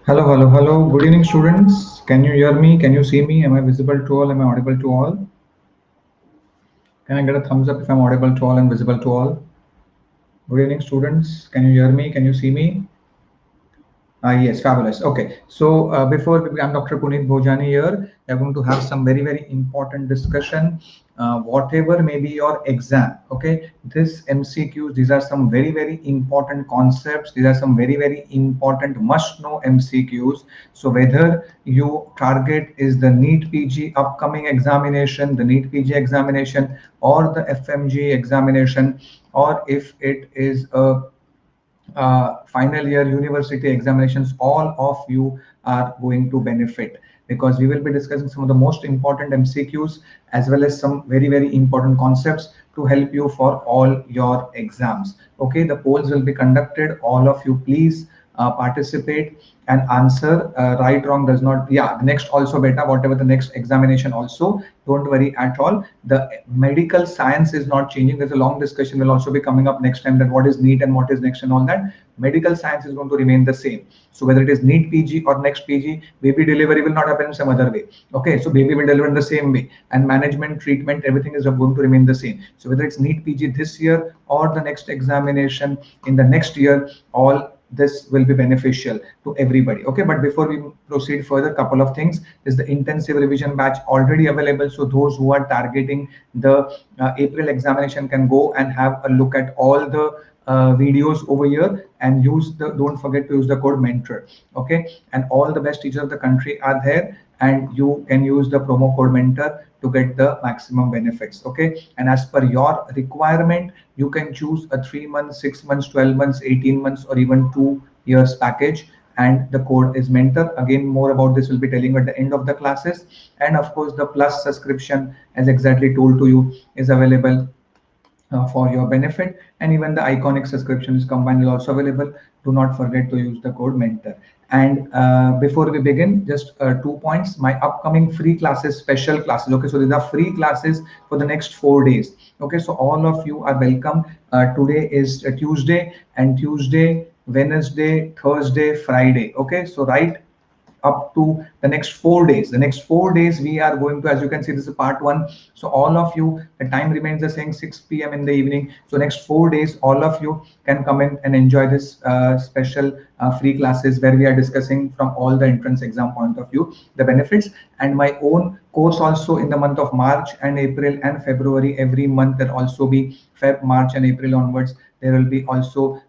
Hello, hello, hello. Good evening, students. Can you hear me? Can you see me? Am I visible to all? Am I audible to all? Can I get a thumbs up if I'm audible to all and visible to all? Good evening, students. Can you hear me? Can you see me? Yes, fabulous. Okay, so before we begin, I'm Dr. Puneet Bhojani here. We're going to have some very, very important discussion. Whatever may be your exam, okay, this MCQs, these are some very, very important concepts. These are some very, very important must-know MCQs. So whether you target is the NEET PG upcoming examination, the NEET PG examination, or the FMG examination, or if it is a final year university examinations, all of you are going to benefit because we will be discussing some of the most important MCQs as well as some very, very important concepts to help you for all your exams. Okay, the polls will be conducted. All of you, please participate and answer. Right, wrong does not. Yeah, next also beta, whatever the next examination also. Don't worry at all. The medical science is not changing. There's a long discussion will also be coming up next time that what is NEET and what is next and all that. Medical science is going to remain the same. So whether it is NEET PG or next PG, baby delivery will not happen in some other way. Okay, so baby will deliver in the same way, and management, treatment, everything is going to remain the same. So whether it's NEET PG this year or the next examination in the next year, all this will be beneficial to everybody. Okay, but before we proceed further, couple of things is the intensive revision batch already available. So those who are targeting the April examination can go and have a look at all the videos over here and use the, don't forget to use the code mentor. Okay, and all the best teachers of the country are there, and you can use the promo code mentor to get the maximum benefits. Okay, and as per your requirement, you can choose a 3 months, 6 months, 12 months, 18 months, or even 2 years package, and the code is mentor. Again, more about this will be telling you at the end of the classes. And of course the plus subscription, as exactly told to you, is available for your benefit, and even the iconic subscription is combined is also available. Do not forget to use the code mentor. And before we begin, just 2 points. My upcoming free classes, special classes. Okay, so these are free classes for the next 4 days. Okay, so all of you are welcome. Today is Tuesday, and Tuesday, Wednesday, Thursday, Friday. Okay, so right up to the next 4 days. The next 4 days we are going to, as you can see, this is part one. So all of you, the time remains the same, 6 p.m. in the evening. So next 4 days, all of you can come in and enjoy this special free classes where we are discussing from all the entrance exam point of view, the benefits. And my own course also in the month of March and April and February, every month there also be Feb, March and April onwards. There will be also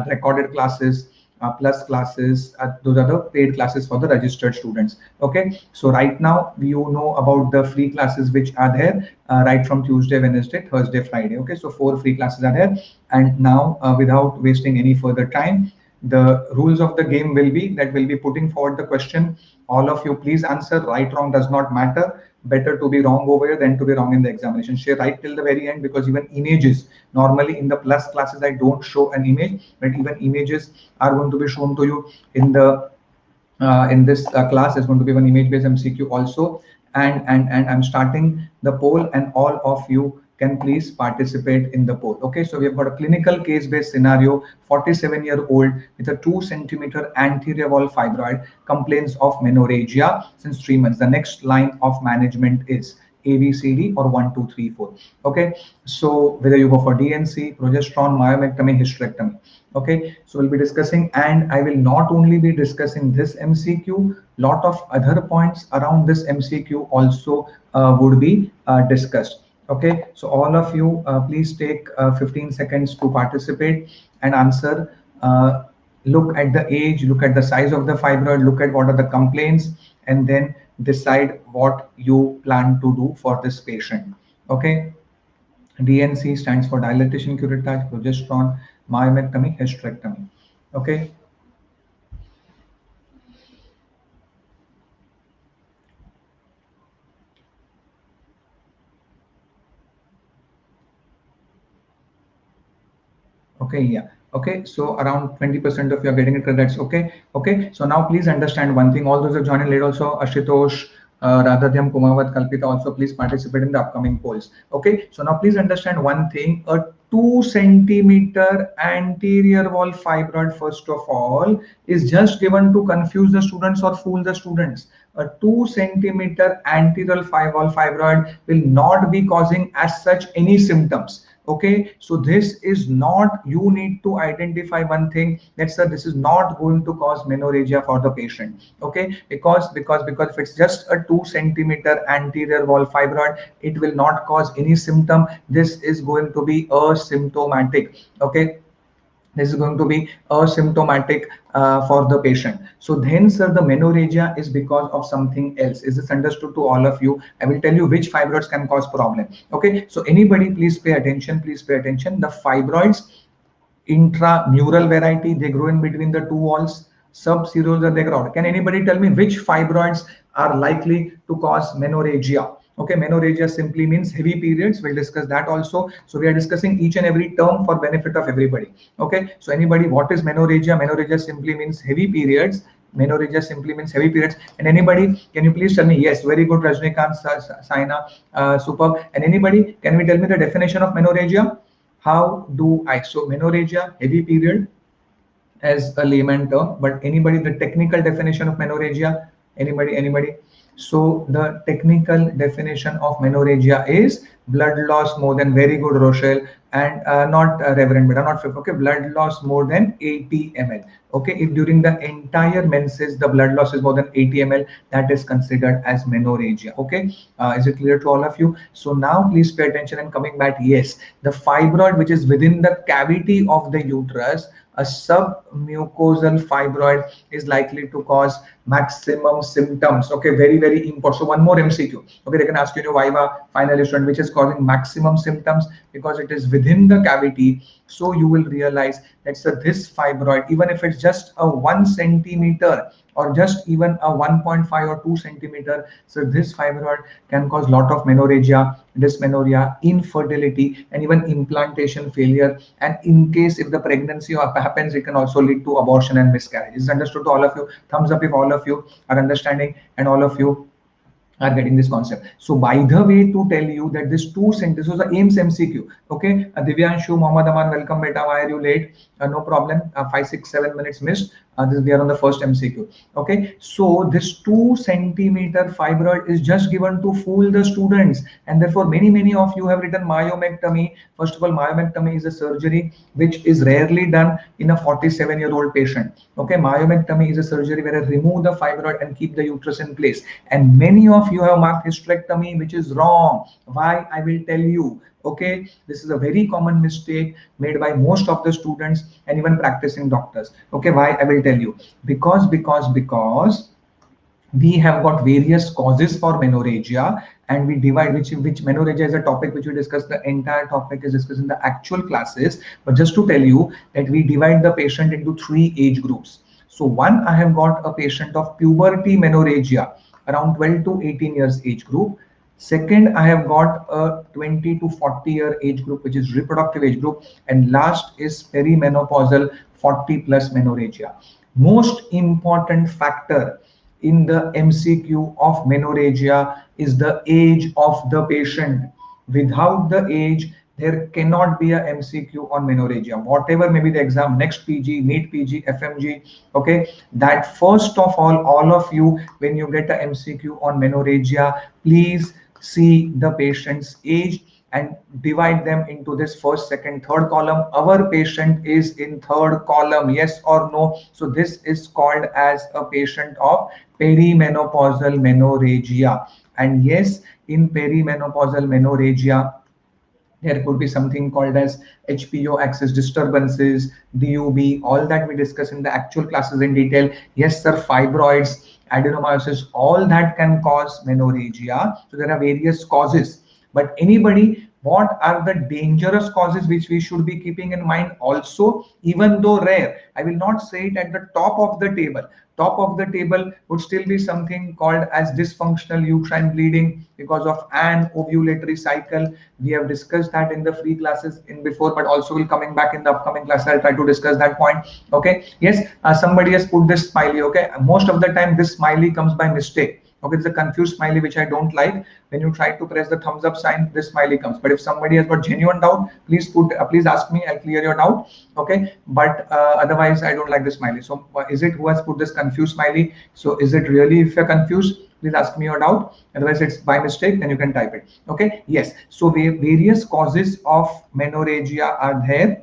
recorded classes, plus classes. Those are the paid classes for the registered students. Okay, so right now you know about the free classes which are there right from Tuesday, Wednesday, Thursday, Friday. Okay, so 4 free classes are there. And now without wasting any further time, the rules of the game will be that we'll be putting forward the question. All of you please answer. Right, wrong does not matter. Better to be wrong over here than to be wrong in the examination. Share right till the very end, because even images, normally in the plus classes I don't show an image, but even images are going to be shown to you in the in this class. Is going to be one image based MCQ also. And I'm starting the poll, and all of you can please participate in the poll. Okay, so we have got a clinical case based scenario. 47-year-old with a 2 centimeter anterior wall fibroid complains of menorrhagia since 3 months. The next line of management is ABCD or 1, 2, 3, 4. Okay, so whether you go for DNC, progesterone, myomectomy, hysterectomy. Okay, so we'll be discussing, and I will not only be discussing this MCQ, lot of other points around this MCQ also would be discussed. Okay, so all of you please take 15 seconds to participate and answer. Look at the age, look at the size of the fibroid, look at what are the complaints, and then decide what you plan to do for this patient. Okay, DNC stands for dilatation, curettage, progesterone, myomectomy, hysterectomy. Okay. Okay, yeah. Okay, so around 20% of you are getting it correct. That's okay. Okay, so now please understand one thing. All those who are joining late also, Ashutosh, Radhadyam, Kumawat, Kalpita, also please participate in the upcoming polls. Okay, so now please understand one thing. A 2 centimeter anterior wall fibroid, first of all, is just given to confuse the students or fool the students. A 2 centimeter anterior wall fibroid will not be causing as such any symptoms. Okay, so this is not, you need to identify one thing, that sir, this is not going to cause menorrhagia for the patient. Okay, because if it's just a 2 centimeter anterior wall fibroid, it will not cause any symptom. This is going to be asymptomatic. Okay, this is going to be asymptomatic for the patient. So then, sir, the menorrhagia is because of something else. Is this understood to all of you? I will tell you which fibroids can cause problem. Okay, so anybody, please pay attention. Please pay attention. The fibroids, intramural variety, they grow in between the two walls. Subseroals are they grow. Can anybody tell me which fibroids are likely to cause menorrhagia? Okay, menorrhagia simply means heavy periods. We'll discuss that also. So we are discussing each and every term for benefit of everybody. Okay, so anybody, what is menorrhagia? Menorrhagia simply means heavy periods. Menorrhagia simply means heavy periods. And anybody, can you please tell me? Yes, very good, Rajnikant, Saina, superb. And anybody, can we tell me the definition of menorrhagia? How do I? So menorrhagia, heavy period, as a layman term, but anybody, the technical definition of menorrhagia? Anybody? So the technical definition of menorrhagia is blood loss more than, very good, Rochelle, and not Reverend Beta, not okay, blood loss more than 80 ml. Okay, if during the entire menses the blood loss is more than 80 ml, that is considered as menorrhagia. Okay, is it clear to all of you? So now please pay attention, and coming back, yes, the fibroid which is within the cavity of the uterus, a submucosal fibroid, is likely to cause maximum symptoms. Okay, very important. So one more MCQ. Okay, they can ask you in your Viva final student, which is causing maximum symptoms, because it is within the cavity. So you will realize that, so this fibroid, even if it's just a 1 centimeter or just even a 1.5 or 2 centimeter, so this fibroid can cause lot of menorrhagia, dysmenorrhea, infertility, and even implantation failure. And in case if the pregnancy happens, it can also lead to abortion and miscarriage. Is understood to all of you? Thumbs up if all of you are understanding and all of you are getting this concept. So by the way, to tell you that this 2 cent, this was the AIMS MCQ. Okay, Divyanshu, Mohammad Aman, welcome beta. Why are you late? No problem. 5, 6, 7 minutes missed. This we are on the first MCQ. Okay, so this 2 centimeter fibroid is just given to fool the students, and therefore many of you have written myomectomy. First of all, myomectomy is a surgery which is rarely done in a 47-year-old patient. Okay, myomectomy is a surgery where I remove the fibroid and keep the uterus in place. And many of you have marked hysterectomy, which is wrong. Why? I will tell you. Okay, this is a very common mistake made by most of the students and even practicing doctors. Okay, why? I will tell you. Because we have got various causes for menorrhagia, and we divide, which menorrhagia is a topic which we discuss. The entire topic is discussed in the actual classes, but just to tell you that we divide the patient into 3 age groups. So one, I have got a patient of puberty menorrhagia around 12 to 18 years age group. Second, I have got a 20 to 40 year age group, which is reproductive age group. And last is perimenopausal 40 plus menorrhagia. Most important factor in the MCQ of menorrhagia is the age of the patient. Without the age, there cannot be a MCQ on menorrhagia. Whatever may be the exam, next PG, NEET PG, FMG, okay, that first of all of you, when you get a MCQ on menorrhagia, please see the patient's age and divide them into this first, second, third column. Our patient is in third column, yes or no? So this is called as a patient of perimenopausal menorrhagia. And yes, in perimenopausal menorrhagia, there could be something called as HPO axis disturbances, DUB, all that we discuss in the actual classes in detail. Yes, sir, fibroids, adenomyosis, all that can cause menorrhagia. So there are various causes. But anybody, what are the dangerous causes which we should be keeping in mind also, even though rare? I will not say it at the top of the table. Top of the table would still be something called as dysfunctional uterine bleeding because of an ovulatory cycle. We have discussed that in the free classes in before, but also will coming back in the upcoming class. I'll try to discuss that point. Okay, yes, somebody has put this smiley. Okay, most of the time this smiley comes by mistake. Okay, there's a confused smiley which I don't like. When you try to press the thumbs up sign, this smiley comes. But if somebody has got genuine doubt, please ask me. I'll clear your doubt. Okay, but otherwise I don't like this smiley. So is it who has put this confused smiley? So is it really, if you're confused, please ask me your doubt. Otherwise it's by mistake, then you can type it. Okay, yes. So various causes of menorrhagia are there.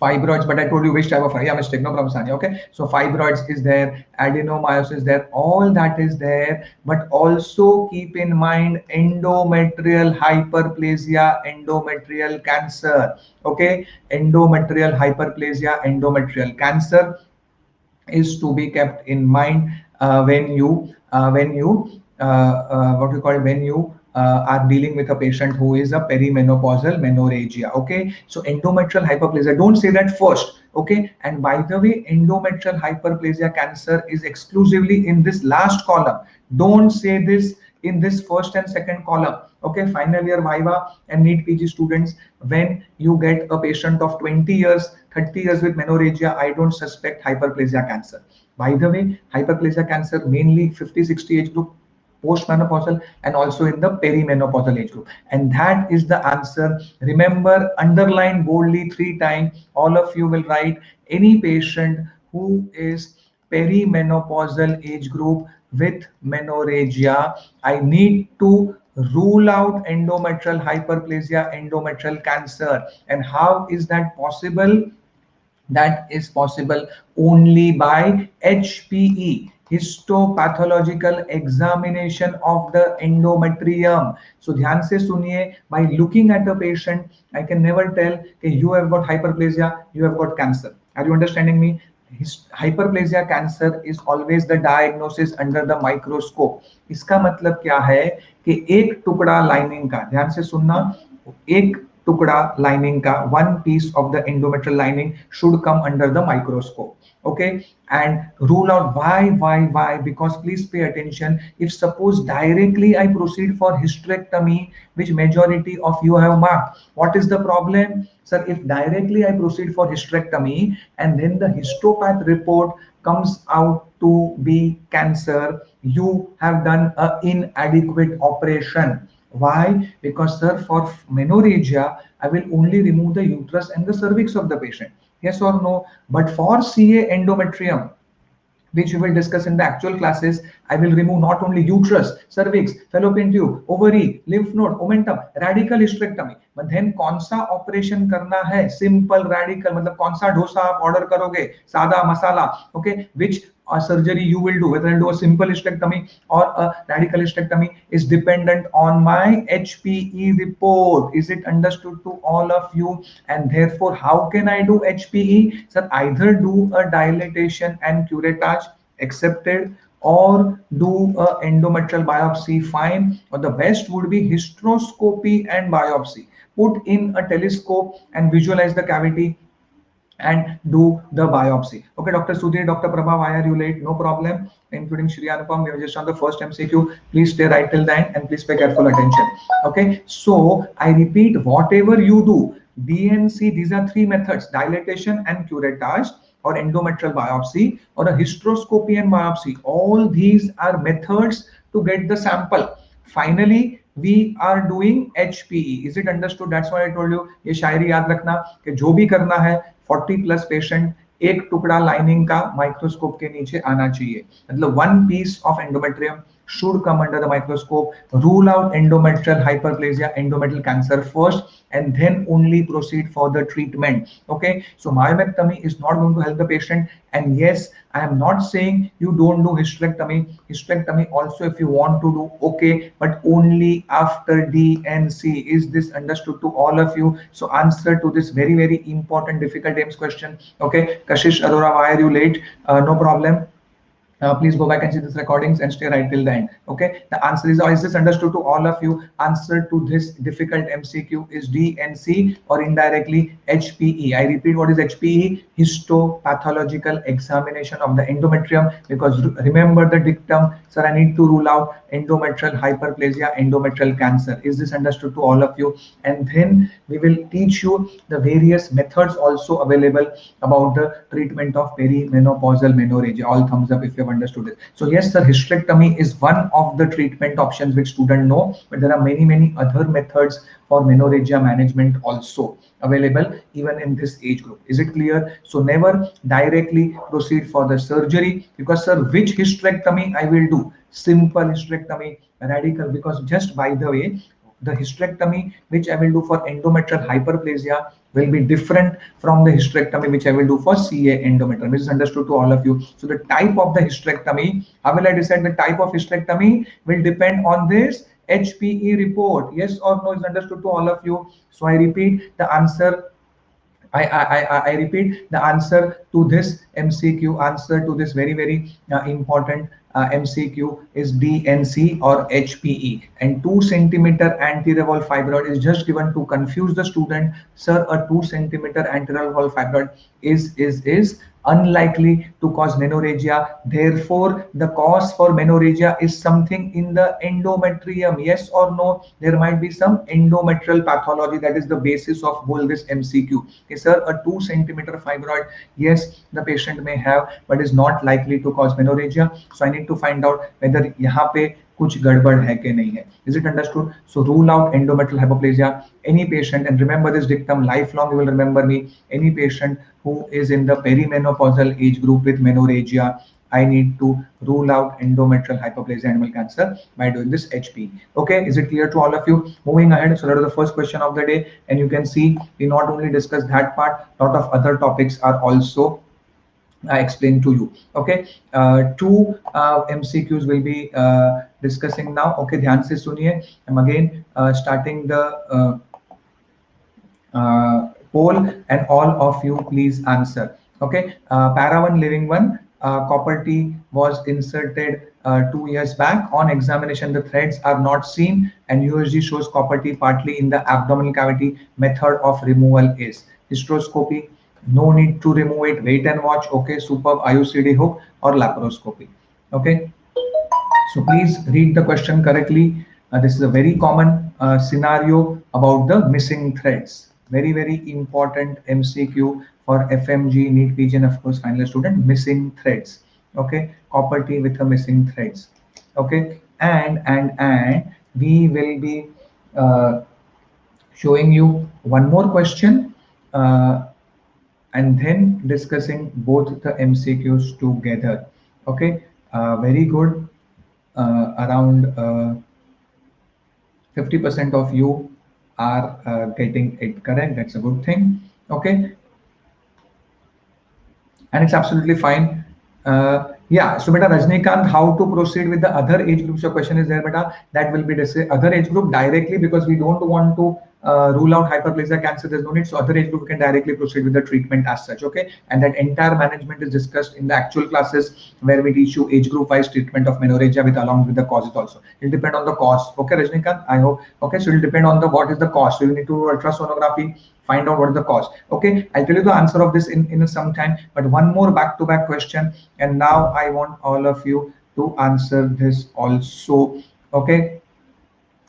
Fibroids, but I told you which type of, yeah, mistake, no problem, Sanya. Okay, so fibroids is there, adenomyosis is there, all that is there, but also keep in mind endometrial hyperplasia, endometrial cancer. Okay, endometrial hyperplasia, endometrial cancer is to be kept in mind when you what we call when you are dealing with a patient who is a perimenopausal menorrhagia. Okay, so endometrial hyperplasia, don't say that first. Okay, and by the way, endometrial hyperplasia cancer is exclusively in this last column. Don't say this in this first and second column. Okay, final year viva and NEET PG students, when you get a patient of 20 years, 30 years with menorrhagia, I don't suspect hyperplasia cancer. By the way, hyperplasia cancer mainly 50-60 age group, postmenopausal, and also in the perimenopausal age group. And that is the answer. Remember, underline boldly 3 times. All of you will write any patient who is perimenopausal age group with menorrhagia, I need to rule out endometrial hyperplasia, endometrial cancer. And how is that possible? That is possible only by HPE, histopathological examination of the endometrium. So ध्यान से सुनिए, by looking at the patient, I can never tell that you have got hyperplasia, you have got cancer. Are you understanding me? Hyperplasia cancer is always the diagnosis under the microscope. इसका मतलब क्या है कि एक टुकड़ा lining का, ध्यान से सुनना, एक टुकड़ा लाइनिंग का, one piece of the endometrial lining should come under the microscope. Okay, and rule out why, because please pay attention, if suppose directly I proceed for hysterectomy, which majority of you have marked, what is the problem? Sir, if directly I proceed for hysterectomy and then the histopath report comes out to be cancer, you have done an inadequate operation. Why? Because sir, for menorrhagia, I will only remove the uterus and the cervix of the patient. Yes or no? But for CA endometrium, which we will discuss in the actual classes, I will remove not only uterus, cervix, fallopian tube, ovary, lymph node, omentum, radical hysterectomy. But then कौन सा operation करना है? Simple radical, मतलब कौन सा डोसा आप order करोगे? सादा मसाला. Okay, which surgery you will do, whether I'll do a simple hysterectomy or a radical hysterectomy, is dependent on my HPE report. Is it understood to all of you? And therefore, how can I do HPE? Sir, either do a dilatation and curettage, accepted, or do a endometrial biopsy, fine, or the best would be hysteroscopy and biopsy. Put in a telescope and visualize the cavity and do the biopsy. Okay, Dr. Sudhir, Dr. Prabha, why are you late? No problem, including Shri Anupam. We are just on the first MCQ. Please stay right till the end and please pay careful attention. Okay, so I repeat, whatever you do, DNC, these are 3 methods: dilatation and curettage, or endometrial biopsy, or a hysteroscopy and biopsy. All these are methods to get the sample. Finally, we are doing HPE. Is it understood? That's why I told you, ये शायरी याद रखना कि जो भी करना है, 40+ patient, एक टुकड़ा लाइनिंग का माइक्रोस्कोप के नीचे आना चाहिए. मतलब one piece of endometrium should come under the microscope. Rule out endometrial hyperplasia, endometrial cancer first, and then only proceed for the treatment. Okay, so myomectomy is not going to help the patient. And yes, I am not saying you don't do hysterectomy. Hysterectomy also, if you want to do, okay, but only after DNC. Is this understood to all of you? So answer to this very, very important difficult AIMS question. Okay, Kashish Arora, why are you late? No problem. Please go back and see these recordings and stay right till the end. Okay, the answer is this understood to all of you? Answer to this difficult MCQ is DNC, or indirectly HPE. I repeat, what is HPE? Histopathological examination of the endometrium. Because remember the dictum, sir, I need to rule out endometrial hyperplasia, endometrial cancer. Is this understood to all of you? And then we will teach you the various methods also available about the treatment of perimenopausal menorrhagia. All thumbs up if you have have understood it. So yes, sir, hysterectomy is one of the treatment options which student know, but there are many other methods for menorrhagia management also available even in this age group. Is it clear? So never directly proceed for the surgery, because sir, which hysterectomy I will do? Simple hysterectomy, radical, because just by the way, the hysterectomy which I will do for endometrial hyperplasia will be different from the hysterectomy which I will do for CA endometrium. This is understood to all of you. So the type of the hysterectomy, how will I decide the type of hysterectomy? Will depend on this HPE report. Yes or no is understood to all of you. So I repeat the answer. I repeat the answer to this MCQ. Answer to this very important MCQ is DNC or HPE. And 2 centimeter anterior wall fibroid is just given to confuse the student. Sir, a 2 centimeter anterior wall fibroid is unlikely to cause menorrhagia. Therefore, the cause for menorrhagia is something in the endometrium. Yes or no? There might be some endometrial pathology. That is the basis of whole this MCQ. Okay, sir, a 2 centimeter fibroid, yes, the patient may have, but is not likely to cause menorrhagia. So I need to find out whether यहाँ पे कुछ गड़बड़ है कि नहीं है. Is it understood? So rule out endometrial hyperplasia. Any patient, and remember this dictum lifelong, you will remember me, any patient who is in the perimenopausal age group with menorrhagia, I need to rule out endometrial hyperplasia animal cancer by doing this HP. Okay, is it clear to all of you? Moving ahead, so that is the first question of the day, and you can see we not only discussed that part, lot of other topics are also I explained to you. Okay, two MCQs will be discussing now. Okay, ध्यान से सुनिए. I'm again starting the poll, and all of you please answer. Okay, para 1 living 1, copper T was inserted 2 years back. On examination, the threads are not seen, and USG shows copper T partly in the abdominal cavity. Method of removal is hysteroscopy. No need to remove it. Wait and watch. Okay, superb. IUCD hook or laparoscopy. Okay, so please read the question correctly. This is a very common scenario about the missing threads. Very important MCQ for FMG, NEET, PG, and of course final student. Missing threads. Okay, copper T with a missing threads. Okay, and we will be showing you one more question. And then discussing both the MCQs together. Okay, very good. Around 50% of you are getting it correct. That's a good thing. Okay, and it's absolutely fine. Yeah, so beta Rajnikant, how to proceed with the other age groups? Your question is there, beta. That will be other age group directly, because we don't want to rule out hyperplasia cancer. There's no need. So other age group can directly proceed with the treatment as such. Okay, and that entire management is discussed in the actual classes where we teach you age group wise treatment of menorrhagia with along with the causes also. It'll depend on the cause. Okay, Rajnikant, I hope. Okay, so it'll depend on the what is the cause. So you need to do ultrasonography, find out what is the cause. Okay, I'll tell you the answer of this in some time, but one more back-to-back question, and now I want all of you to answer this also. Okay,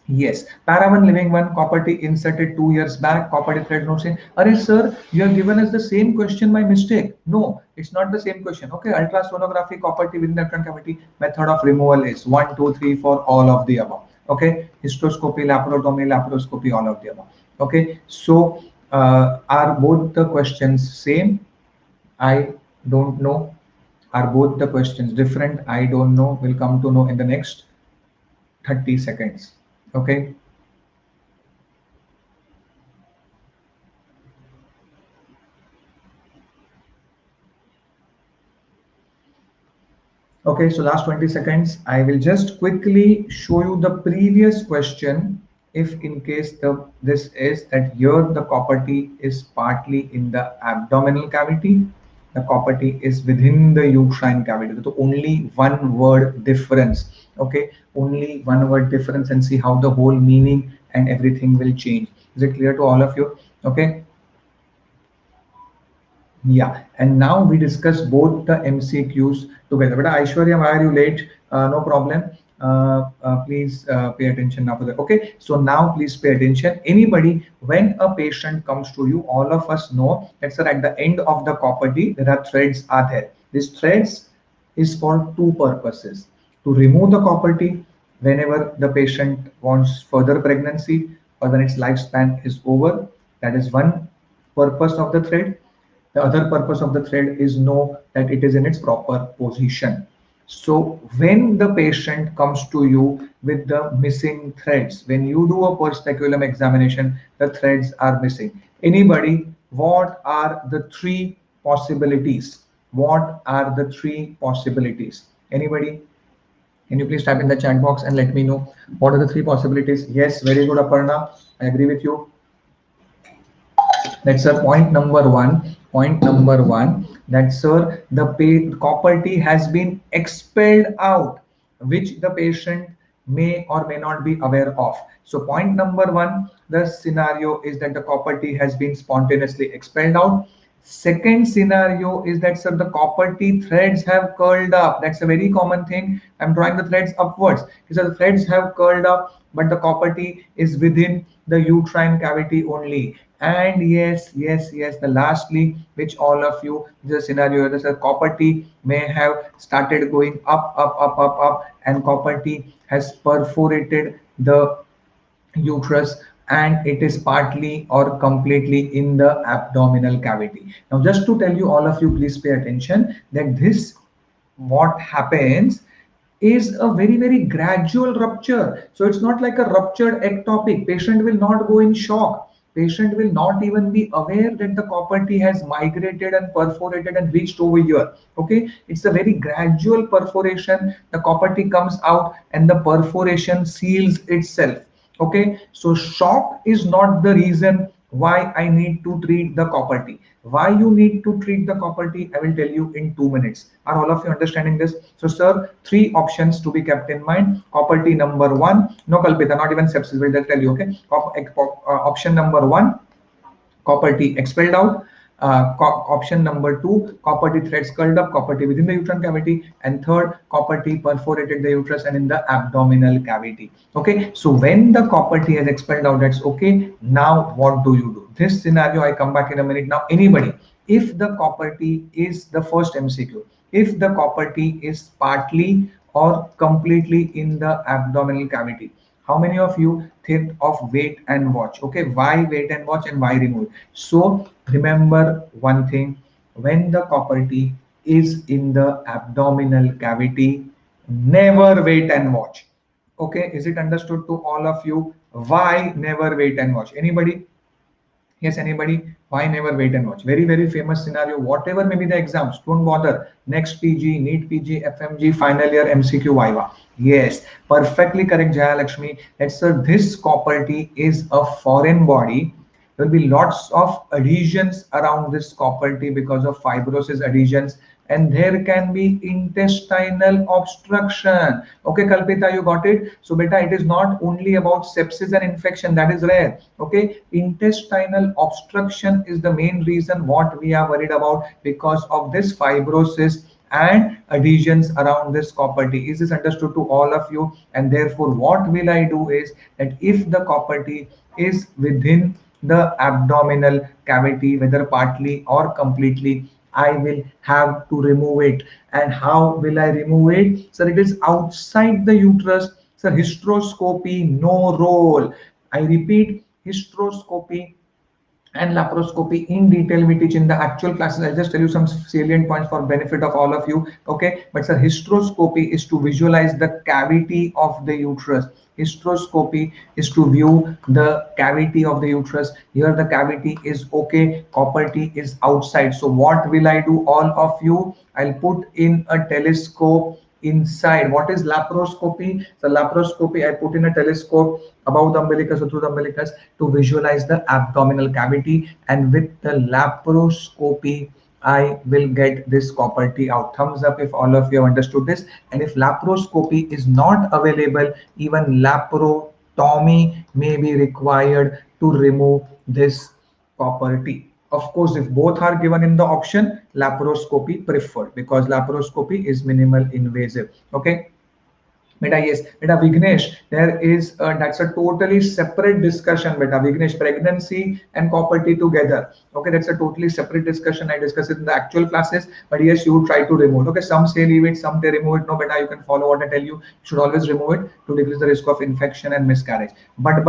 yes, para 1 living 1, copper T inserted 2 years back, copper T thread not seen. Arey sir, you have given us the same question by mistake. No, it's not the same question. Okay, ultrasonography, copper T within the upfront cavity, method of removal is 1, 2, 3, 4, all of the above. Okay, hysteroscopy, laparoscopy, all of the above. Okay, so are both the questions same? I don't know. Are both the questions different? I don't know. We'll come to know in the next 30 seconds. Okay. Okay, so last 20 seconds. I will just quickly show you the previous question. If in case this is that here the copper T is partly in the abdominal cavity, the copper T is within the uterine cavity. So only one word difference. Okay, only one word difference, and see how the whole meaning and everything will change. Is it clear to all of you? Okay. Yeah, and now we discuss both the MCQs together. But Aishwarya, why are you late? No problem. Please pay attention now for that. Okay, so now please pay attention. Anybody, when a patient comes to you, all of us know that, sir, at the end of the copper T, there are threads are there. These threads is for two purposes: to remove the copper T whenever the patient wants further pregnancy or when its lifespan is over. That is one purpose of the thread. The other purpose of the thread is know that it is in its proper position. So when the patient comes to you with the missing threads, when you do a post speculum examination, the threads are missing. Anybody, what are the three possibilities? What are the three possibilities? Anybody? Can you please type in the chat box and let me know what are the three possibilities? Yes, very good, Aparna. I agree with you. That's a point number one. Point number one, that sir, the copper T has been expelled out, which the patient may or may not be aware of. So point number one, the scenario is that the copper T has been spontaneously expelled out. Second scenario is that sir, the copper T threads have curled up. That's a very common thing. I'm drawing the threads upwards. So the threads have curled up, but the copper T is within the uterine cavity only. And yes, the lastly, which all of you, the scenario is a copper T may have started going up, and copper T has perforated the uterus, and it is partly or completely in the abdominal cavity. Now just to tell you, all of you, please pay attention that this, what happens is a very gradual rupture. So it's not like a ruptured ectopic. Patient will not go in shock. Patient will not even be aware that the copper T has migrated and perforated and reached over here. Okay, it's a very gradual perforation. The copper T comes out and the perforation seals itself. Okay, so shock is not the reason why I need to treat the copper T. Why you need to treat the copper T, I will tell you in 2 minutes. Are all of you understanding this? So sir, three options to be kept in mind. Copper T number one, no Kalpita, not even sepsis, will tell you. Okay, option number one, copper T expelled out. Option number two, copper T threads curled up, copper T within the uterine cavity, and third, copper T perforated the uterus and in the abdominal cavity. Okay, so when the copper T has expelled out, that's okay. Now what do you do? This scenario I come back in a minute. Now anybody, if the copper T is the first MCQ, if the copper T is partly or completely in the abdominal cavity, how many of you think of wait and watch? Okay, why wait and watch and why remove? So remember one thing: when the copper T is in the abdominal cavity, never wait and watch. Okay, is it understood to all of you? Why never wait and watch? Anybody? Yes, anybody? Why never wait and watch? Very famous scenario. Whatever may be the exams, don't bother. Next PG, NEET PG, FMG, final year MCQ Viva. Yes, perfectly correct, Jaya Lakshmi. That sir, this copper T is a foreign body. There will be lots of adhesions around this copper T because of fibrosis adhesions, and there can be intestinal obstruction. Okay, Kalpita, you got it? So beta, it is not only about sepsis and infection, that is rare. Okay, intestinal obstruction is the main reason what we are worried about because of this fibrosis and adhesions around this copper T. Is this understood to all of you? And therefore what will I do is that if the copper T is within the abdominal cavity, whether partly or completely, I will have to remove it. And how will I remove it? Sir, it is outside the uterus. Sir, hysteroscopy, no role. I repeat, hysteroscopy and laparoscopy in detail we teach in the actual classes. I'll just tell you some salient points for benefit of all of you. Okay, but sir, hysteroscopy is to visualize the cavity of the uterus. Hysteroscopy is to view the cavity of the uterus. Here the cavity is okay, copper T is outside. So what will I do, all of you? I'll put in a telescope inside. What is laparoscopy? So laparoscopy, I put in a telescope above the umbilicus or through the umbilicus to visualize the abdominal cavity, and with the laparoscopy I will get this copper T out. Thumbs up if all of you have understood this. And if laparoscopy is not available, even laparotomy may be required to remove this copper T. Of course, if both are given in the option, laparoscopy preferred because laparoscopy is minimal invasive. Okay. Beta, yes. Beta Vignesh, there is that's a totally separate discussion. Beta Vignesh, pregnancy and property together. Okay, that's a totally separate discussion. I discussed it in the actual classes, but yes, you try to remove. Okay, some say leave it, some say remove it. No, beta, you can follow what I tell you. You should always remove it to decrease the risk of infection and miscarriage. But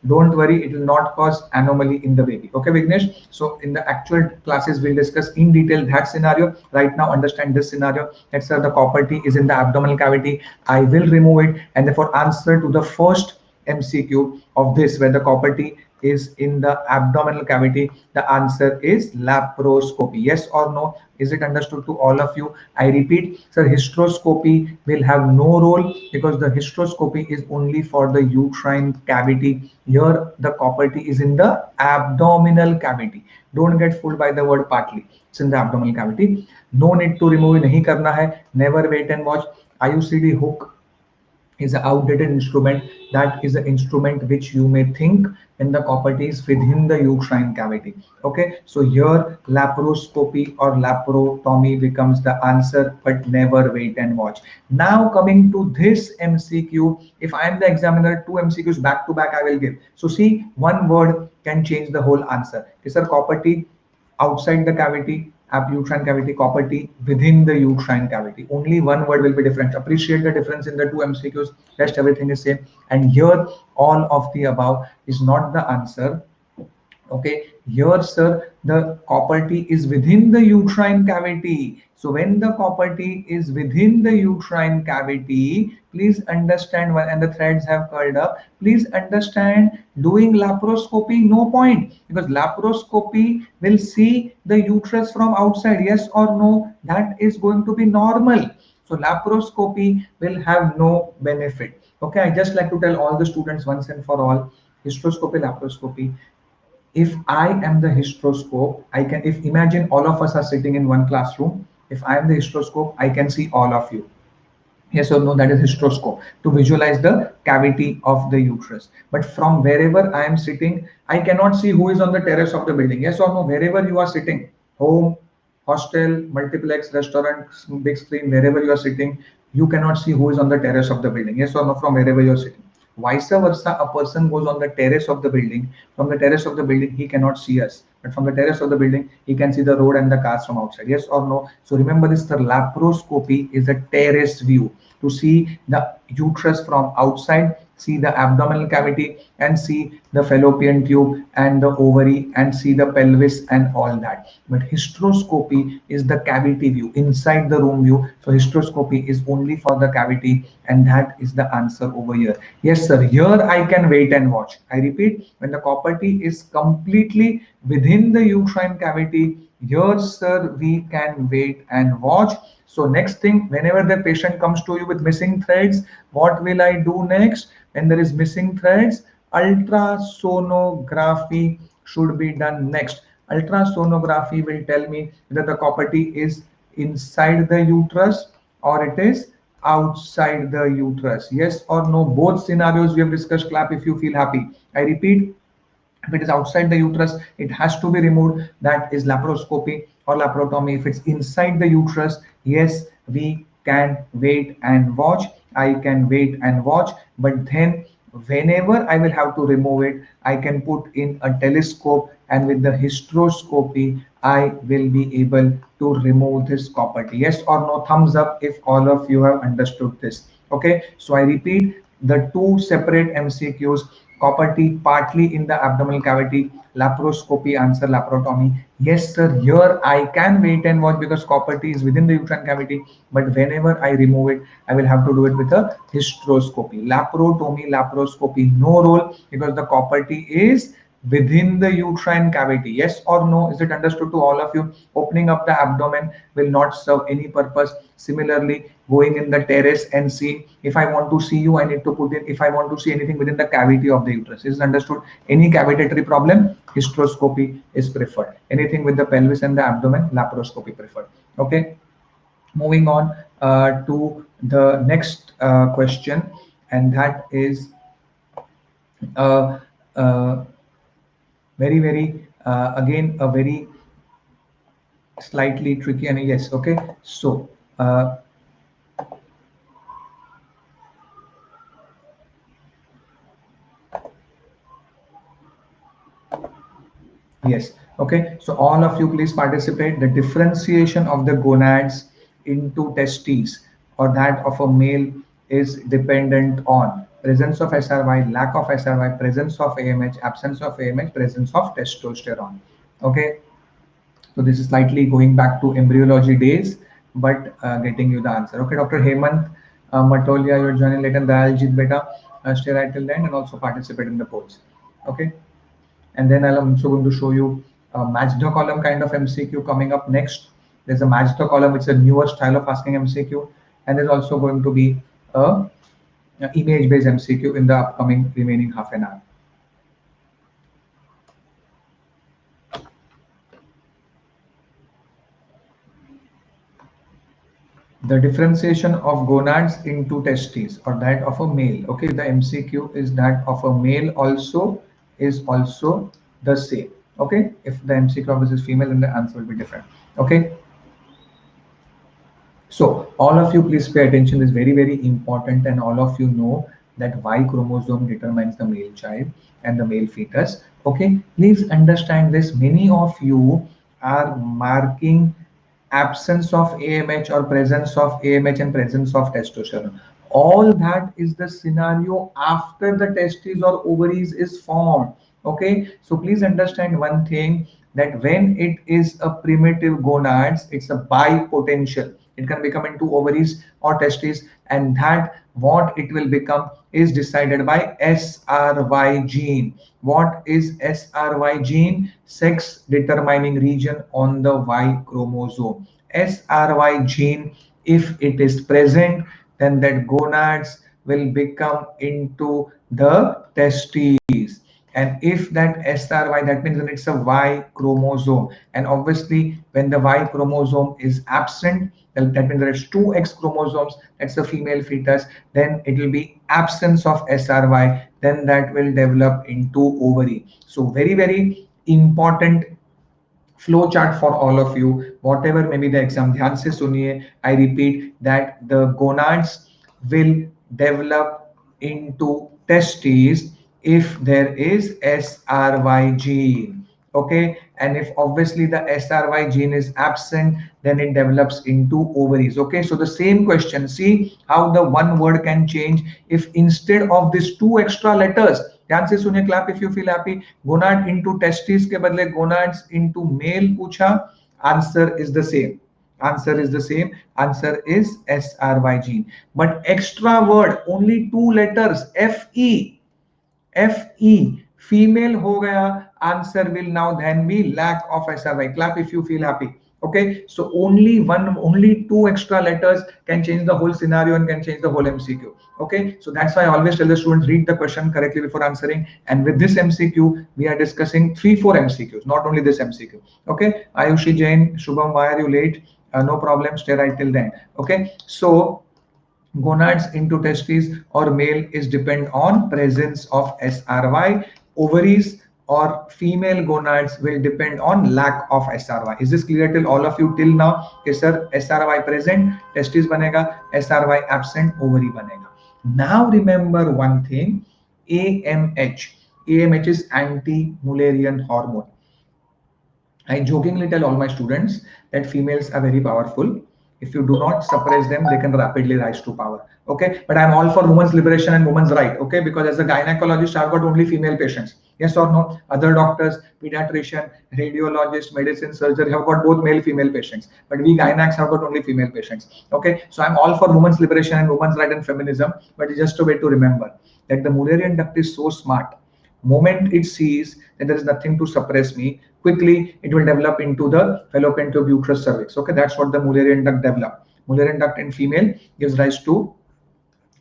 don't worry, it will not cause anomaly in the baby. Okay, Vignesh. So in the actual classes, we'll discuss in detail that scenario. Right now, understand this scenario. Let's say the copper T is in the abdominal cavity. I will remove it, and therefore answer to the first MCQ of this, where the copper T is in the abdominal cavity, the answer is laparoscopy. Yes or no? Is it understood to all of you? I repeat, sir, hysteroscopy will have no role because the hysteroscopy is only for the uterine cavity. Here, the copper T is in the abdominal cavity. Don't get fooled by the word partly. It's in the abdominal cavity. No need to remove. नहीं करना है. Never wait and watch. IUCD hook is an outdated instrument. That is an instrument which you may think in the properties within the uterine cavity. Okay, so here laparoscopy or laparotomy becomes the answer, but never wait and watch. Now coming to this MCQ, if I am the examiner, two MCQs back to back I will give. So see, one word can change the whole answer. Is a property outside the cavity, uterine cavity, copper T within the uterine cavity. Only one word will be different. Appreciate the difference in the two MCQs. Rest everything is same. And here, all of the above is not the answer. Okay, here, sir, the copper T is within the uterine cavity. So when the copper T is within the uterine cavity, please understand, and the threads have curled up, please understand, doing laparoscopy, no point, because laparoscopy will see the uterus from outside. Yes or no? That is going to be normal. So laparoscopy will have no benefit. Okay, I just like to tell all the students once and for all, hysteroscopy, laparoscopy, if I am the hysteroscope, I can, if imagine all of us are sitting in one classroom, if I am the hysteroscope, I can see all of you. Yes or no? That is hysteroscope, to visualize the cavity of the uterus. But from wherever I am sitting, I cannot see who is on the terrace of the building. Yes or no? Wherever you are sitting, home, hostel, multiplex, restaurant, big screen, wherever you are sitting, you cannot see who is on the terrace of the building. Yes or no? From wherever you are sitting. Vice versa, a person goes on the terrace of the building. From the terrace of the building, he cannot see us. But from the terrace of the building, he can see the road and the cars from outside. Yes or no? So remember this, the laparoscopy is a terrace view, to see the uterus from outside, see the abdominal cavity, and see the fallopian tube and the ovary, and see the pelvis and all that. But hysteroscopy is the cavity view, inside the room view. So hysteroscopy is only for the cavity, and that is the answer over here. Yes, sir. Here I can wait and watch. I repeat, when the copperty is completely within the uterine cavity, here, sir, we can wait and watch. So next thing, whenever the patient comes to you with missing threads, what will I do next? When there is missing threads, ultrasonography should be done next. Ultrasonography will tell me that the copperty is inside the uterus or it is outside the uterus. Yes or no? Both scenarios we have discussed. Clap if you feel happy. I repeat, if it is outside the uterus, it has to be removed. That is laparoscopy or laparotomy. If it's inside the uterus, yes, we can wait and watch. I can wait and watch. But then whenever I will have to remove it, I can put in a telescope, and with the hysteroscopy, I will be able to remove this copper. Yes or no? Thumbs up if all of you have understood this. Okay, so I repeat, the two separate MCQs, copper T partly in the abdominal cavity, laparoscopy answer laparotomy. Yes, sir, here I can wait and watch because copper T is within the uterine cavity, but whenever I remove it, I will have to do it with a hysteroscopy. Laparotomy, laparoscopy, no role because the copper T is within the uterine cavity. Yes or no? Is it understood to all of you? Opening up the abdomen will not serve any purpose. Similarly, going in the terrace and see, if I want to see you, I need to put in, if I want to see anything within the cavity of the uterus. Is it understood? Any cavitatory problem, hysteroscopy is preferred. Anything with the pelvis and the abdomen, laparoscopy preferred. Okay, moving on to the next question, and that is uh, uh, very again a very slightly tricky, and yes, okay, so uh, Yes. Okay. So all of you please participate. The differentiation of the gonads into testes or that of a male is dependent on presence of SRY, lack of SRY, presence of AMH, absence of AMH, presence of testosterone. Okay. So this is slightly going back to embryology days, but getting you the answer. Okay, Dr. Hemant Matolia, you're joining late, and Dayaljit Beta, stay right till the end and also participate in the polls. Okay, and then I'm also going to show you a match the column kind of MCQ coming up next. There's a match the column, it's a newer style of asking MCQ, and there's also going to be a image based MCQ in the upcoming remaining half an hour. The differentiation of gonads into testes or that of a male. Okay, the MCQ is that of a male also is also the same. Okay, if the MCQ of this is female, then the answer will be different. Okay, so all of you please pay attention. This is very, very important, and all of you know that Y chromosome determines the male child and the male fetus. Okay, please understand this. Many of you are marking absence of AMH or presence of AMH and presence of testosterone. All that is the scenario after the testes or ovaries is formed. Okay, so please understand one thing, that when it is a primitive gonads, it's a bipotential. It can become into ovaries or testes, and that what it will become is decided by SRY gene. What is SRY gene? Sex determining region on the Y chromosome. SRY gene, if it is present, then that gonads will become into the testes. And if that SRY, that means that it's a Y chromosome. And obviously, when the Y chromosome is absent, that means there's two X chromosomes, that's a female fetus, then it will be absence of SRY, then that will develop into ovary. So very, very important flow chart for all of you, whatever may be the exam. Dhyan se suniye, I repeat that the gonads will develop into testes if there is SRY gene. Okay, and if obviously the SRY gene is absent, then it develops into ovaries. Okay, so the same question, see how the one word can change. If instead of these two extra letters, ध्यान से सुनिए, clap if you feel happy, gonad into testes के बदले gonads into male पूछा, answer is the same. Answer is the same. Answer is SRY gene. But extra word, only two letters, FE. FE, female हो गया, answer will now then be lack of SRY. Clap if you feel happy. Okay, so only two extra letters can change the whole scenario and can change the whole MCQ. Okay, so that's why I always tell the students, read the question correctly before answering. And with this MCQ, we are discussing 3-4 MCQs, not only this MCQ. Okay, Ayushi Jain, Shubham, why are you late? No problem, stay right till then. Okay, so gonads into testes or male is depend on presence of SRY. Ovaries or female gonads will depend on lack of SRY. Is this clear till all of you till now? Yes sir, SRY present, testes banega, SRY absent, ovary banega. Now remember one thing, AMH. AMH is anti-Mullerian hormone. I jokingly tell all my students that females are very powerful. If you do not suppress them, they can rapidly rise to power. Okay, but I'm all for women's liberation and women's right. Okay, because as a gynecologist, I've got only female patients. Yes or no? Other doctors, pediatrician, radiologist, medicine, surgery have got both male, female patients. But we gynacs have got only female patients. Okay, so I'm all for women's liberation and women's right and feminism. But it's just a way to remember that the Mullerian duct is so smart. Moment it sees that there is nothing to suppress me, quickly it will develop into the fallopian tube, uterus, cervix. Okay, that's what the Mullerian duct develop. Mullerian duct in female gives rise to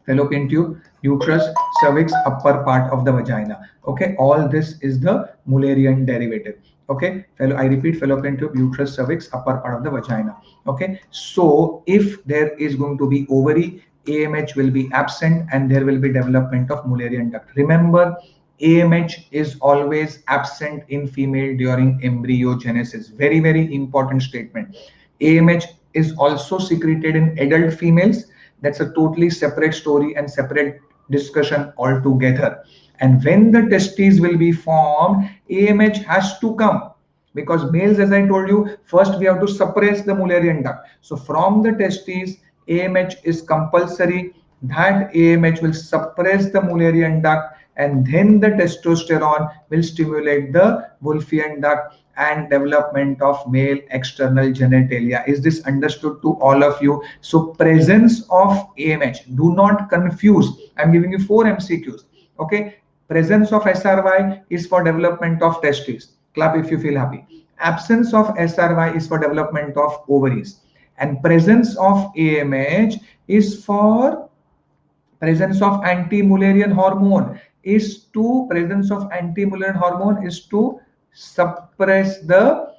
fallopian tube, uterus, cervix, upper part of the vagina. Okay, all this is the Mullerian derivative. Okay, I repeat, fallopian tube, uterus, cervix, upper part of the vagina. Okay, so if there is going to be ovary, AMH will be absent and there will be development of Mullerian duct. Remember, AMH is always absent in female during embryogenesis. Very, very important statement. AMH is also secreted in adult females. That's a totally separate story and separate discussion altogether. And when the testes will be formed, AMH has to come. because males, as I told you, first we have to suppress the Mullerian duct. So from the testes, AMH is compulsory. That AMH will suppress the Mullerian duct, and then the testosterone will stimulate the Wolffian duct and development of male external genitalia. Is this understood to all of you? So presence of AMH, do not confuse. I'm giving you 4 MCQs. Okay, presence of SRY is for development of testes. Clap if you feel happy. Absence of SRY is for development of ovaries, and presence of AMH is for presence of anti-Mullerian hormone is to suppress the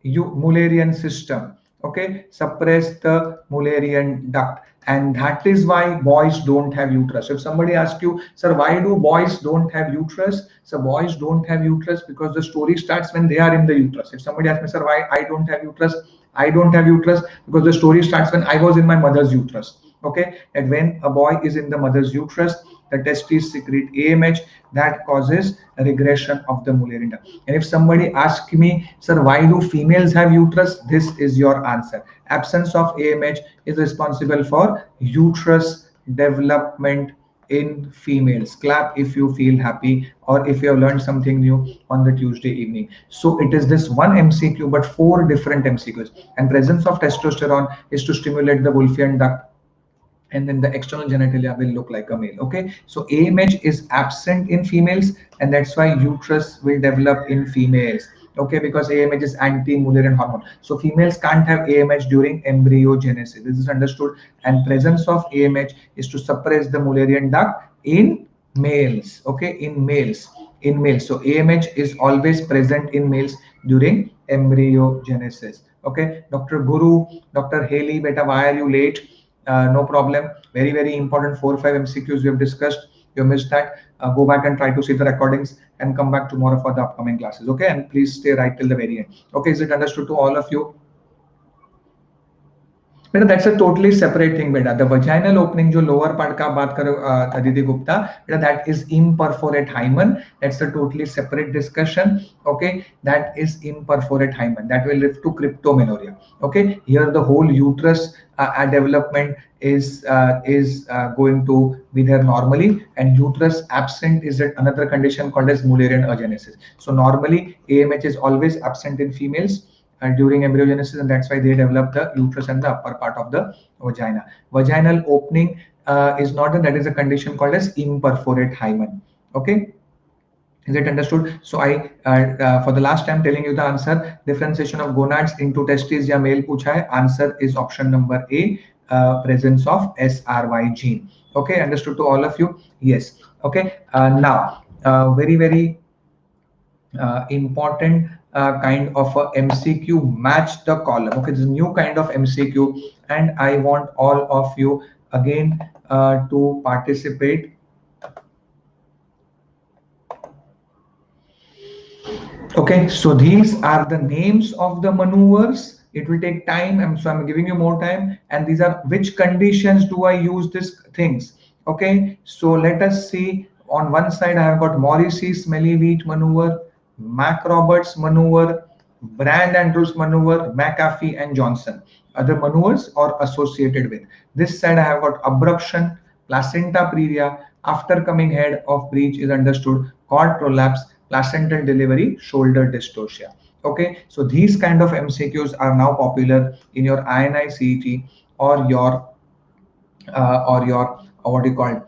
Mullerian system. Okay, suppress the Mullerian duct, and that is why boys don't have uterus. If somebody asks you, sir, why do boys don't have uterus? So boys don't have uterus because the story starts when they are in the uterus. If somebody asks me, sir, why I don't have uterus? I don't have uterus because the story starts when I was in my mother's uterus. Okay, and when a boy is in the mother's uterus, the testes secrete AMH that causes a regression of the Mullerian duct. And if somebody asks me, sir, why do females have uterus? This is your answer. Absence of AMH is responsible for uterus development in females. Clap if you feel happy or if you have learned something new on the Tuesday evening. So it is this one MCQ, but 4 different MCQs. And presence of testosterone is to stimulate the Wolffian duct, and then the external genitalia will look like a male. Okay, so AMH is absent in females, and that's why uterus will develop in females. Okay, because AMH is anti-Mullerian hormone, so females can't have AMH during embryogenesis. This is understood. And presence of AMH is to suppress the Mullerian duct in males. Okay, in males, so AMH is always present in males during embryogenesis. Okay, Dr. Guru, Dr. Haley, beta, why are you late? No problem. Very, very important 4 or 5 MCQs we have discussed. You missed that. Go back and try to see the recordings and come back tomorrow for the upcoming classes. Okay, and please stay right till the very end. Okay, is it understood to all of you? बेटा that's a totally separate thing बेटा. The vaginal opening जो lower part का बात करो अदिति गुप्ता, बेटा that is imperforate hymen. That's a totally separate discussion. Okay, that is imperforate hymen. That will lead to cryptomenorrhea. Okay, here the whole uterus development is going to be there normally, and uterus absent is another condition called as Mullerian agenesis. So normally AMH is always absent in females during embryogenesis, and that's why they develop the uterus and the upper part of the vagina. Vaginal opening is not that is a condition called as imperforate hymen. Okay, is it understood? So I for the last time telling you the answer. Differentiation of gonads into testes या male पूछा है. Answer is option number A, presence of SRY gene. Okay, understood to all of you? Yes. Okay, now very, very important kind of a MCQ, match the column. Okay, this is a new kind of MCQ, and I want all of you again to participate. Okay, so these are the names of the maneuvers. It will take time, so I'm giving you more time. And these are which conditions do I use these things. Okay, so let us see. On one side, I have got Morrissey smelly wheat maneuver, Mac Roberts maneuver, Brand Andrews maneuver, McAfee and Johnson. Other maneuvers or associated with. This side, I have got abruption, placenta previa, after coming head of breech is understood, cord prolapse, placental delivery, shoulder dystocia. Okay, so these kind of MCQs are now popular in your INI CET or your what do you call it,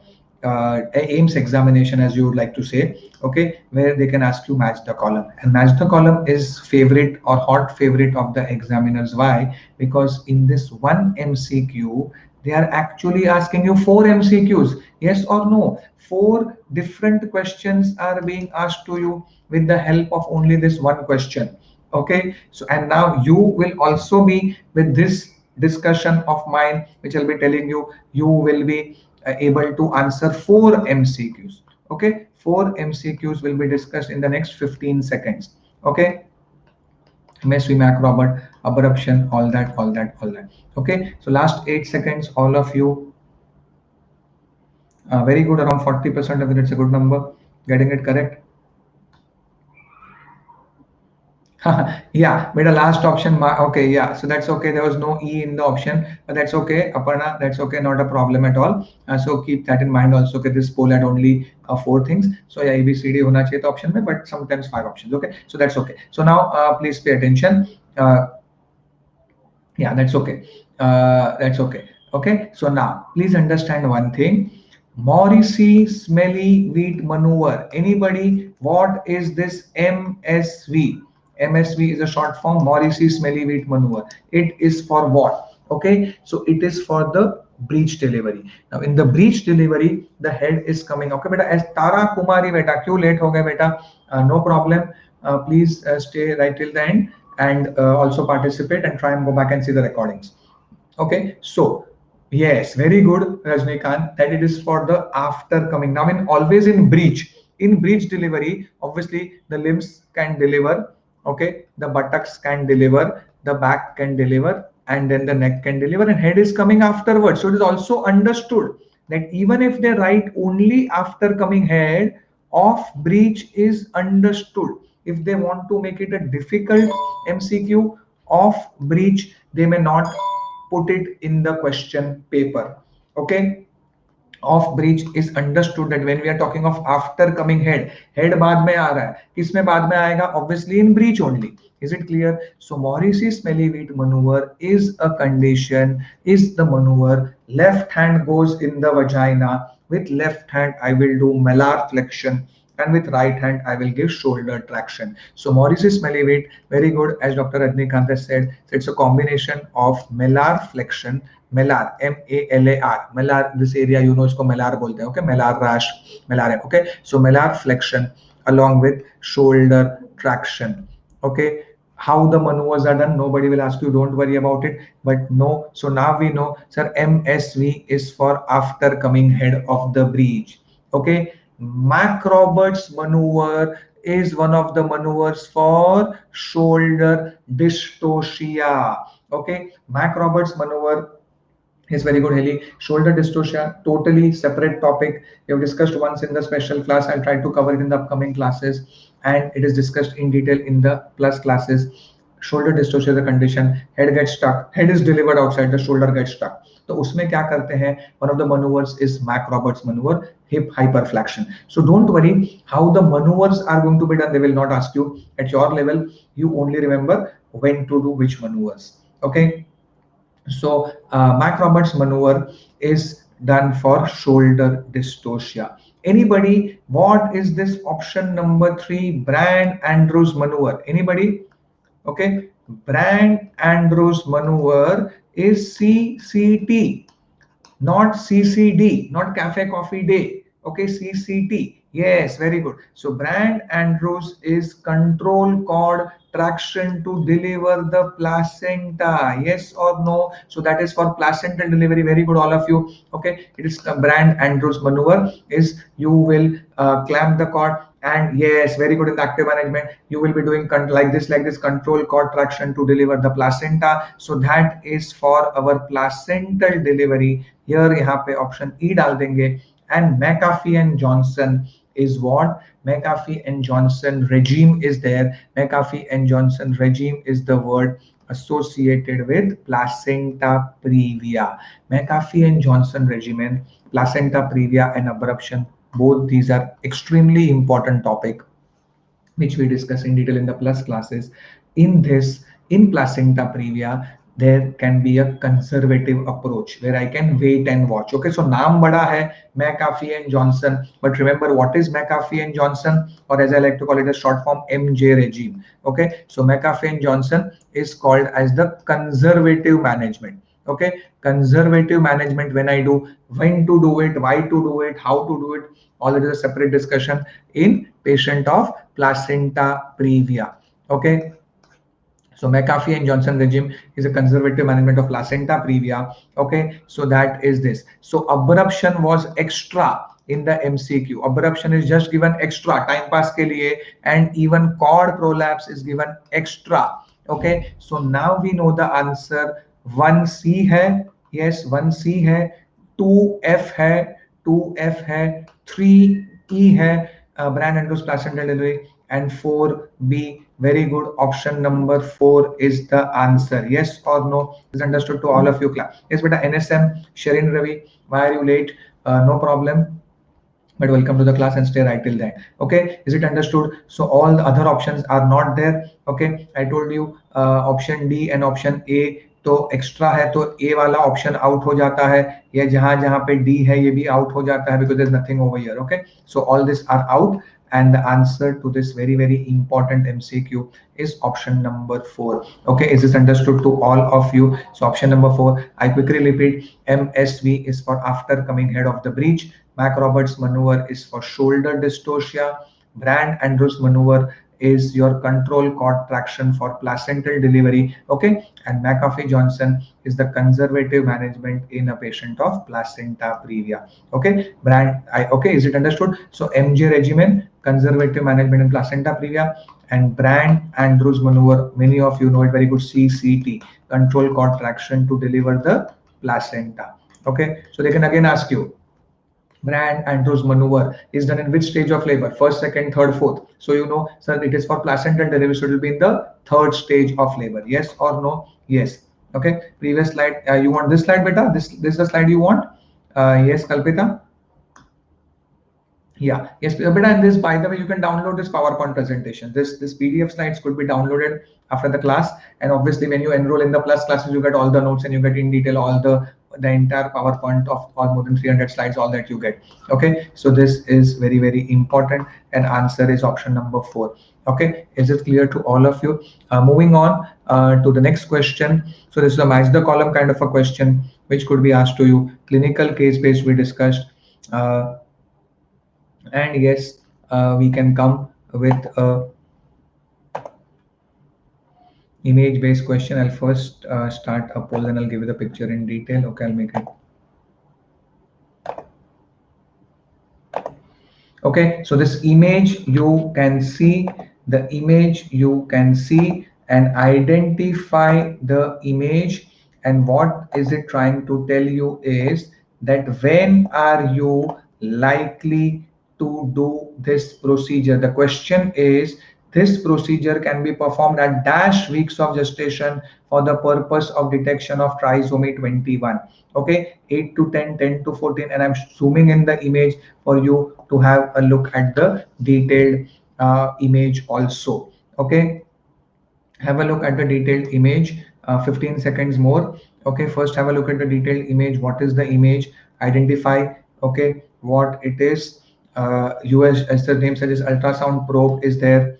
AIMS examination, as you would like to say. Okay, where they can ask you match the column, and match the column is favorite or hot favorite of the examiners. Why? Because in this one MCQ they are actually asking you 4 MCQs. Yes or no? 4 different questions are being asked to you with the help of only this one question. Okay, so and now you will also be with this discussion of mine, which I'll be telling you, you will be able to answer 4 MCQs. Okay, 4 MCQs will be discussed in the next 15 seconds. Okay, Messi, Mac, Robert, abruption, all that. Okay, so last 8 seconds, all of you. Very good, around 40% of it. It's a good number. Getting it correct. Yeah, but the last option, okay, yeah, so that's okay. There was no E in the option, but that's okay, Aparna, that's okay, not a problem at all. So keep that in mind also. Okay, this poll had only four things. So yeah, A, B, C, D होना चाहिए तो option में, but sometimes five options. Okay, so that's okay. So now please pay attention. Yeah, that's okay. That's okay. Okay, so now please understand one thing. Morrissey smelly wheat manure. Anybody, what is this MSV? MSV is a short form, Morrissey smelly wheat manure. It is for what? Okay, so it is for the breech delivery. Now in the breech delivery, the head is coming. Okay, beta, as Tara Kumari, beta, क्यों late हो गए beta? No problem. Please stay right till the end and also participate and try and go back and see the recordings. Okay, so yes, very good, Rajnikant, that it is for the after coming. Now, in breech delivery, obviously the limbs can deliver, okay, the buttocks can deliver, the back can deliver, and then the neck can deliver, and head is coming afterwards. So it is also understood that even if they write only after coming head, of breech is understood. If they want to make it a difficult MCQ of breech, they may not put it in the question paper. Okay, of breach is understood that when we are talking of after coming head बाद में आ रहा है, किसमें बाद में आएगा? Obviously in breach only. Is it clear? So Morrissey smelly wheat maneuver is a condition, is the maneuver. Left hand goes in the vagina. With left hand I will do malar flexion, and with right hand I will give shoulder traction. So Morrissey smelly wheat, very good, as Dr. Rajnikant has said. So it's a combination of malar flexion, malar MALAR, malar, this area you know इसको malar बोलते हैं. Okay, malar rash, malar. Okay, so malar flexion along with shoulder traction. Okay, how the maneuvers are done, nobody will ask you, don't worry about it. But no, so now we know, sir, MSV is for after coming head of the breech. Okay, Mac Roberts maneuver is one of the maneuvers for shoulder dystocia. Okay, Mac Roberts maneuver is very good, Heli. Shoulder dystocia, totally separate topic. We have discussed once in the special class. I'll try to cover it in the upcoming classes, and it is discussed in detail in the plus classes. Shoulder dystocia is a condition. Head gets stuck. Head is delivered outside. The shoulder gets stuck. तो उसमें क्या करते हैं? One of the maneuvers is Mac Roberts maneuver, hip hyperflexion. So don't worry how the maneuvers are going to be done. They will not ask you at your level. You only remember when to do which maneuvers. Okay. So Mac Roberts maneuver is done for shoulder dystocia. Anybody, what is this option number 3, Brand Andrews maneuver? Anybody? Okay, Brand Andrews maneuver is CCT, not CCD, not Cafe Coffee Day. Okay, CCT. Yes, very good. So Brand Andrews is control cord traction to deliver the placenta. Yes or no? So that is for placental delivery. Very good, all of you. Okay, it is Brand Andrews maneuver. Is you will clamp the cord, and yes, very good in the active management. You will be doing like this control cord traction to deliver the placenta. So that is for our placental delivery. Here यहाँ पे option E डाल देंगे. And McAfee and Johnson is what? McAfee and Johnson regime is there. McAfee and Johnson regime is the word associated with placenta previa. McAfee and Johnson regimen, placenta previa and abruption, both these are extremely important topic which we discuss in detail in the plus classes. In this, in placenta previa, there can be a conservative approach where I can wait and watch. Okay, so naam bada hai McAfee and Johnson, but remember what is McAfee and Johnson, or as I like to call it, a short form, MJ regime. Okay, so McAfee and Johnson is called as the conservative management. Okay, conservative management, when I do, when to do it, why to do it, how to do it, all it is a separate discussion in patient of placenta previa. Okay, so McAfee and Johnson regime is a conservative management of placenta previa. Okay, so that is this. So abruption was extra in the MCQ. Abruption is just given extra time pass ke liye, and even cord prolapse is given extra. Okay, so now we know the answer. 1C hai, yes, 1C hai, 2F hai, 2F hai, 3E hai, Brand Andrews placental delivery, and 4B Very good. Option number 4 is the answer. Yes or no? Is understood to all of you class? Yes, beta. NSM, Sharin Ravi. Why are you late? No problem. But welcome to the class and stay right till then. Okay, is it understood? So all the other options are not there. Okay, I told you option D and option A तो extra है, तो ए वाला option out हो जाता है, या जहां जहां पे डी है ये भी आउट हो जाता है, because there's nothing over here. Okay, so all this are out, and the answer to this very very important MCQ is option number 4. Okay, is this understood to all of you? So option number 4, I quickly repeat, MSV is for after coming head of the breech, Mac Roberts maneuver is for shoulder dystocia, Brand Andrews maneuver is your control cord traction for placental delivery. Okay, and McAfee Johnson is the conservative management in a patient of placenta previa. Okay, okay, is it understood? So MJ regimen, conservative management in placenta previa, and Brand Andrews maneuver, many of you know it very good, CCT, control cord traction to deliver the placenta. Okay, so they can again ask you, Brand Andrews maneuver is done in which stage of labor? First, second, third, fourth. So you know, sir, it is for placental delivery, so it will be in the third stage of labor. Yes or no? Yes. Okay. Previous slide. You want this slide, beta? This is the slide you want? Yes, Kalpita. Yeah, yes, but and this, by the way, you can download this PowerPoint presentation. This PDF slides could be downloaded after the class, and obviously when you enroll in the plus classes, you get all the notes and you get in detail all the entire PowerPoint of all more than 300 slides, all that you get. Okay, so this is very very important, and answer is option number 4. Okay, is it clear to all of you? Moving on to the next question. So this is a match the column kind of a question which could be asked to you. Clinical case based we discussed. And yes, we can come with a image based question. I'll first start a poll, then I'll give you the picture in detail. Okay, I'll make it. Okay, so this image you can see, the image you can see, and identify the image, and what is it trying to tell you is that when are you likely to do this procedure. The question is, this procedure can be performed at dash weeks of gestation for the purpose of detection of trisomy 21. Okay, 8 to 10, 10 to 14, and I'm zooming in the image for you to have a look at the detailed image also. Okay, have a look at the detailed image. 15 seconds more. Okay, first have a look at the detailed image. What is the image? Identify, okay, what it is. US, as the name suggests, ultrasound probe is there,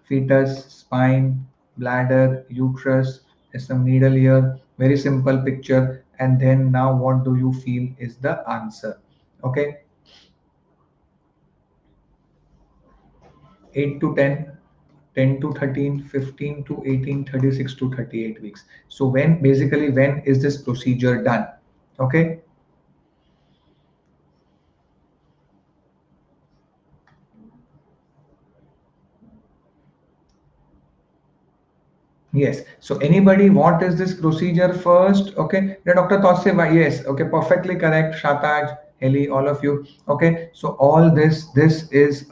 fetus, spine, bladder, uterus, there's some needle here, very simple picture. And then now what do you feel is the answer? Okay, 8 to 10, 10 to 13, 15 to 18, 36 to 38 weeks. So when, basically, when is this procedure done? Okay. Yes. So anybody, what is this procedure first? Okay. The Dr. Toseva, yes. Okay. Perfectly correct. Shataj, Heli, all of you. Okay. So all this is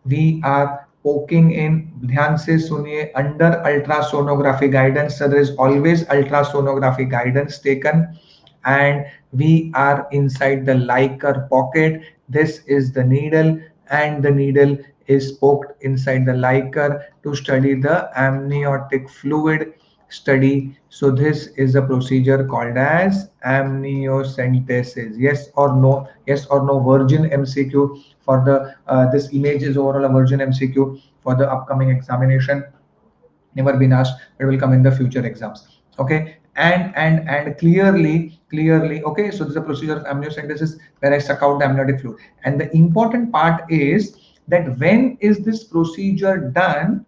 we are poking in. ध्यान से सुनिए, under ultrasonography guidance, so there is always ultrasonography guidance taken, and we are inside the Leica pocket. This is the needle, and the needle is poked inside the Leica to study the amniotic fluid study. So this is a procedure called as amniocentesis. Yes or no? Yes or no? Virgin MCQ for the this image is overall a virgin MCQ for the upcoming examination. Never been asked, but will come in the future exams. Okay, and clearly, okay, so this is a procedure of amniocentesis where I suck out the amniotic fluid, and the important part is that when is this procedure done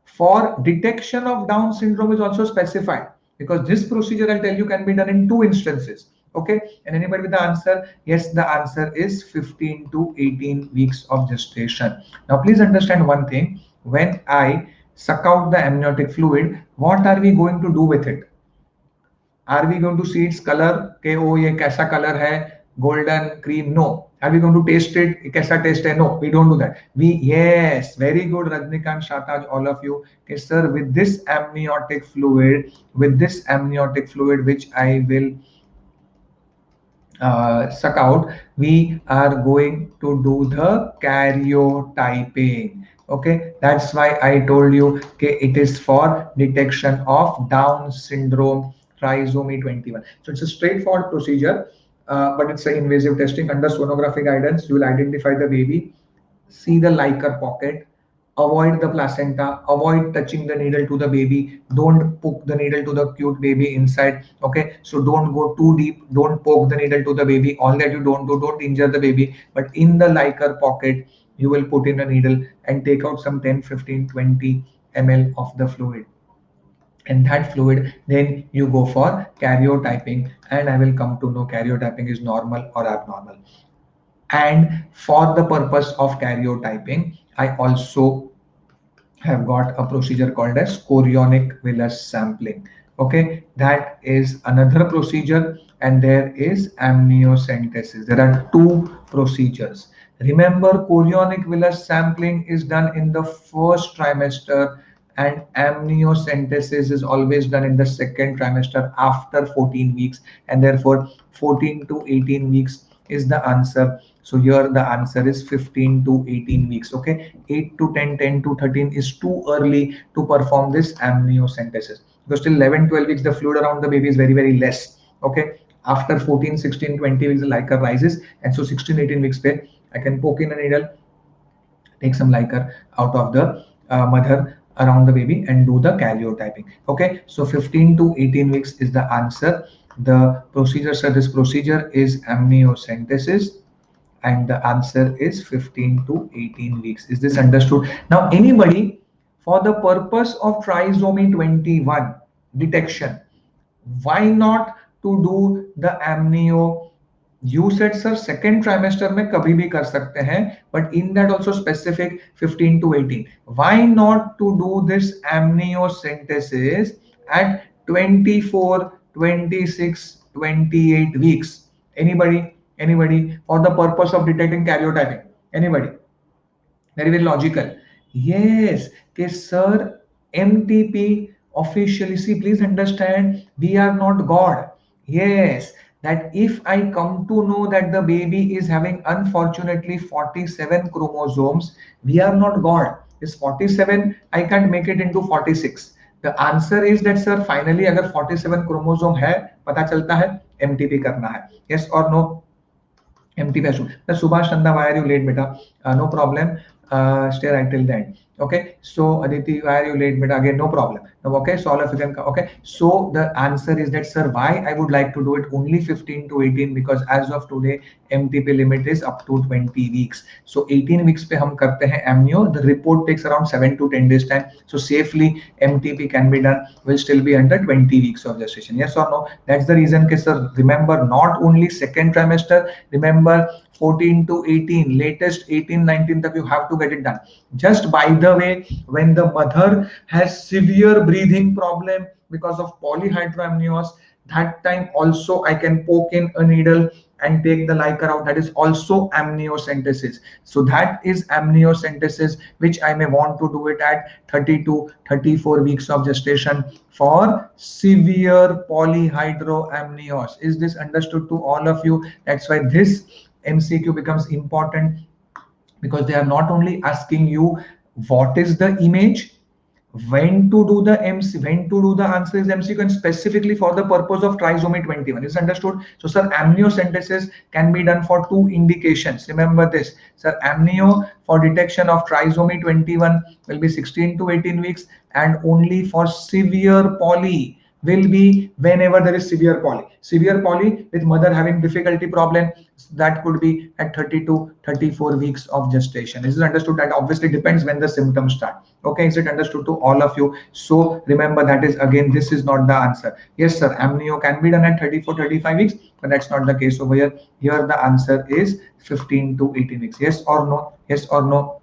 for detection of Down syndrome is also specified, because this procedure, I'll tell you, can be done in 2 instances. Okay, and anybody with the answer? Yes, the answer is 15 to 18 weeks of gestation. Now please understand one thing, when I suck out the amniotic fluid, what are we going to do with it? Are we going to see its color? कि ओ ये कैसा color है? golden cream? No. Are we going to taste it? Kaisa taste hai? No, we don't do that. Yes, very good, Rajnikant, Shataj, all of you. Okay, sir, with this amniotic fluid, which I will suck out, we are going to do the karyotyping. Okay, that's why I told you, okay, it is for detection of Down syndrome, trisomy 21. So it's a straightforward procedure, but it's an invasive testing. Under sonography guidance, you will identify the baby, see the Leica pocket, avoid the placenta, avoid touching the needle to the baby, don't poke the needle to the cute baby inside. Okay, so don't go too deep, don't poke the needle to the baby. All that you don't do, don't injure the baby, but in the Leica pocket, you will put in a needle and take out some 10, 15, 20 ml of the fluid. And that fluid, then you go for karyotyping, and I will come to know karyotyping is normal or abnormal. And for the purpose of karyotyping, I also have got a procedure called as chorionic villus sampling. Okay, that is another procedure, and there is amniocentesis. There are two procedures. Remember, chorionic villus sampling is done in the first trimester, and amniocentesis is always done in the second trimester after 14 weeks, and therefore 14 to 18 weeks is the answer. So here the answer is 15 to 18 weeks. Okay, 8 to 10, 10 to 13 is too early to perform this amniocentesis, because till 11, 12 weeks the fluid around the baby is very, very less. Okay, after 14, 16, 20 weeks the Leica rises, and so 16, 18 weeks pe I can poke in a needle, take some Leica out of the mother around the baby and do the karyotyping. Okay, so 15 to 18 weeks is the answer. The procedure, sir, this procedure is amniocentesis, and the answer is 15 to 18 weeks. Is this understood? Now, anybody, for the purpose of trisomy 21 detection, why not to do the amnio? You said, sir, second trimester में कभी भी कर सकते हैं, but in that also specific 15 to 18. Why not to do this amniocentesis at 24, 26, 28 weeks? Anybody, for the purpose of detecting karyotyping? Anybody? Very, very logical. Yes, okay, sir, MTP officially, see, please understand, we are not God. Yes, that if I come to know that the baby is having unfortunately 47 chromosomes, we are not God. Is 47, I can't make it into 46. The answer is that, sir, finally अगर 47 chromosome है, पता चलता है MTP करना है. Yes or no? MT Vasu. The Subhash Chanda, why are you late, beta? No problem. Stay right till the end. Okay. So Aditi, why are you late, beta? Again, no problem. No, okay. So all of you can. Okay. So the answer is that, sir, why I would like to do it only 15 to 18, because as of today MTP limit is up to 20 weeks. So 18 weeks पे हम करते हैं amnio. The report takes around 7 to 10 days time. So safely MTP can be done. Will still be under 20 weeks of gestation. Yes or no? That's the reason, sir. Remember, not only second trimester. Remember, 14 to 18, latest 18, 19 that you have to get it done. Just by the way, when the mother has severe breathing problem because of polyhydramnios, that time also I can poke in a needle and take the Leica out. That is also amniocentesis. So that is amniocentesis, which I may want to do it at 30 to 34 weeks of gestation for severe polyhydramnios. Is this understood to all of you? That's why this MCQ becomes important, because they are not only asking you what is the image, when to do the MC, when to do the answer is MCQ, and specifically for the purpose of trisomy 21. Is understood? So, sir, amniocentesis can be done for two indications. Remember this, sir. Amnio for detection of trisomy 21 will be 16 to 18 weeks, and only for severe poly will be whenever there is severe poly. Severe poly with mother having difficulty problem, that could be at 30 to 34 weeks of gestation. Is it understood? That obviously depends when the symptoms start. Okay, is it understood to all of you? So remember, that is again, this is not the answer. Yes, sir, amnio can be done at 34, 35 weeks, but that's not the case over here. Here the answer is 15 to 18 weeks. Yes or no? Yes or no?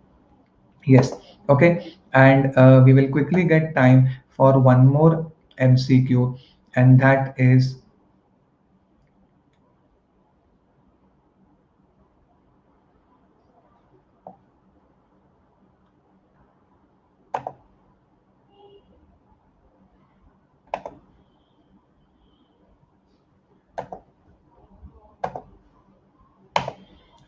Yes. Okay, and we will quickly get time for one more MCQ, and that is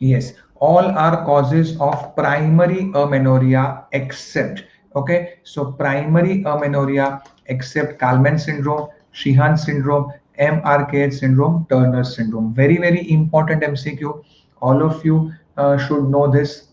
Yes, all are causes of primary amenorrhea except, okay, so primary amenorrhea except Kalman syndrome, Sheehan syndrome, MRKH syndrome, Turner syndrome. Very, very important MCQ. All of you should know this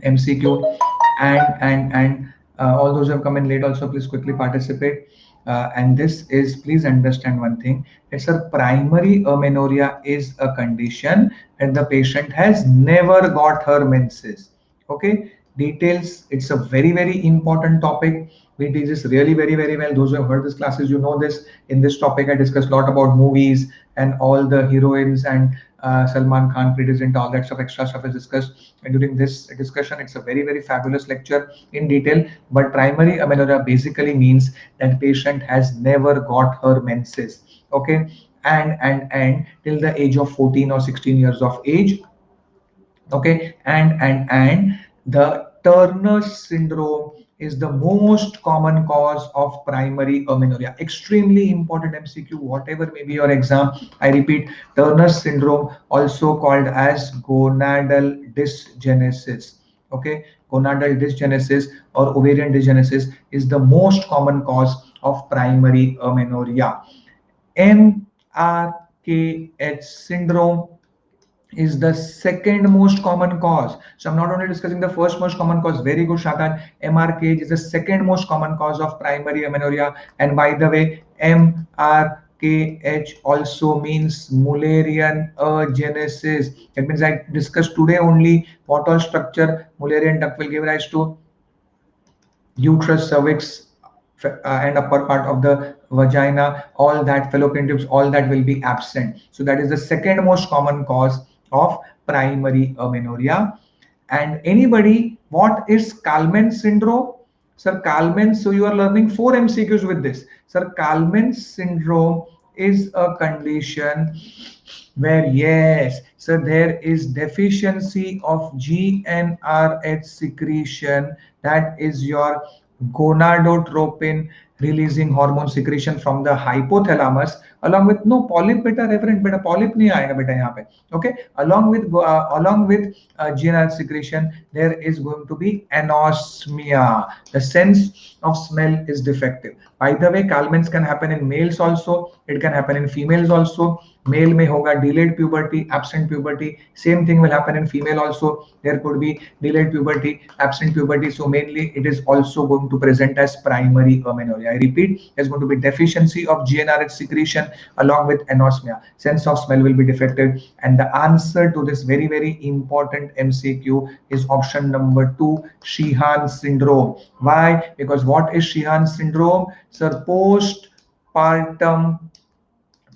MCQ, and all those who have come in late also please quickly participate. And this is, please understand one thing. It's a primary amenorrhea is a condition and the patient has never got her menses. Okay, details. It's a very, very important topic. We teach this really very, very well. Those who have heard this classes, you know this. In this topic, I discuss a lot about movies and all the heroines and Salman Khan, President, all that stuff, extra stuff is discussed. And during this discussion, it's a very, very fabulous lecture in detail. But primary amenorrhea basically means that patient has never got her menses. Okay, and till the age of 14 or 16 years of age. Okay, and the Turner syndrome is the most common cause of primary amenorrhea. Extremely important MCQ, whatever may be your exam. I repeat, Turner syndrome, also called as gonadal dysgenesis. Okay, gonadal dysgenesis or ovarian dysgenesis is the most common cause of primary amenorrhea. MRKH syndrome is the second most common cause. So I'm not only discussing the first most common cause, very good Shakan. MRKH is the second most common cause of primary amenorrhea. And by the way, MRKH also means Mullerian agenesis. That means I discussed today only what all structure Mullerian duct will give rise to: uterus, cervix, and upper part of the vagina, all that, fallopian tubes, all that will be absent. So that is the second most common cause of primary amenorrhea. And anybody, what is Kalman syndrome? Sir, Kalman, so you are learning 4 MCQs with this. Sir, Kalman syndrome is a condition where, yes, so there is deficiency of GnRH secretion, that is your gonadotropin releasing hormone secretion from the hypothalamus, along with, no polyp beta referent, beta polyp nahi aayega beta yahan pe. Okay, along with GnRH secretion, there is going to be anosmia. The sense of smell is defective. By the way, Kalman's can happen in males also, it can happen in females also. Male may hoga delayed puberty, absent puberty. Same thing will happen in female also. There could be delayed puberty, absent puberty. So mainly it is also going to present as primary amenorrhea. I repeat, there's going to be deficiency of GnRH secretion along with anosmia. Sense of smell will be defective. And the answer to this very, very important MCQ is option number 2, Sheehan syndrome. Why? Because what is Sheehan syndrome? Sir, postpartum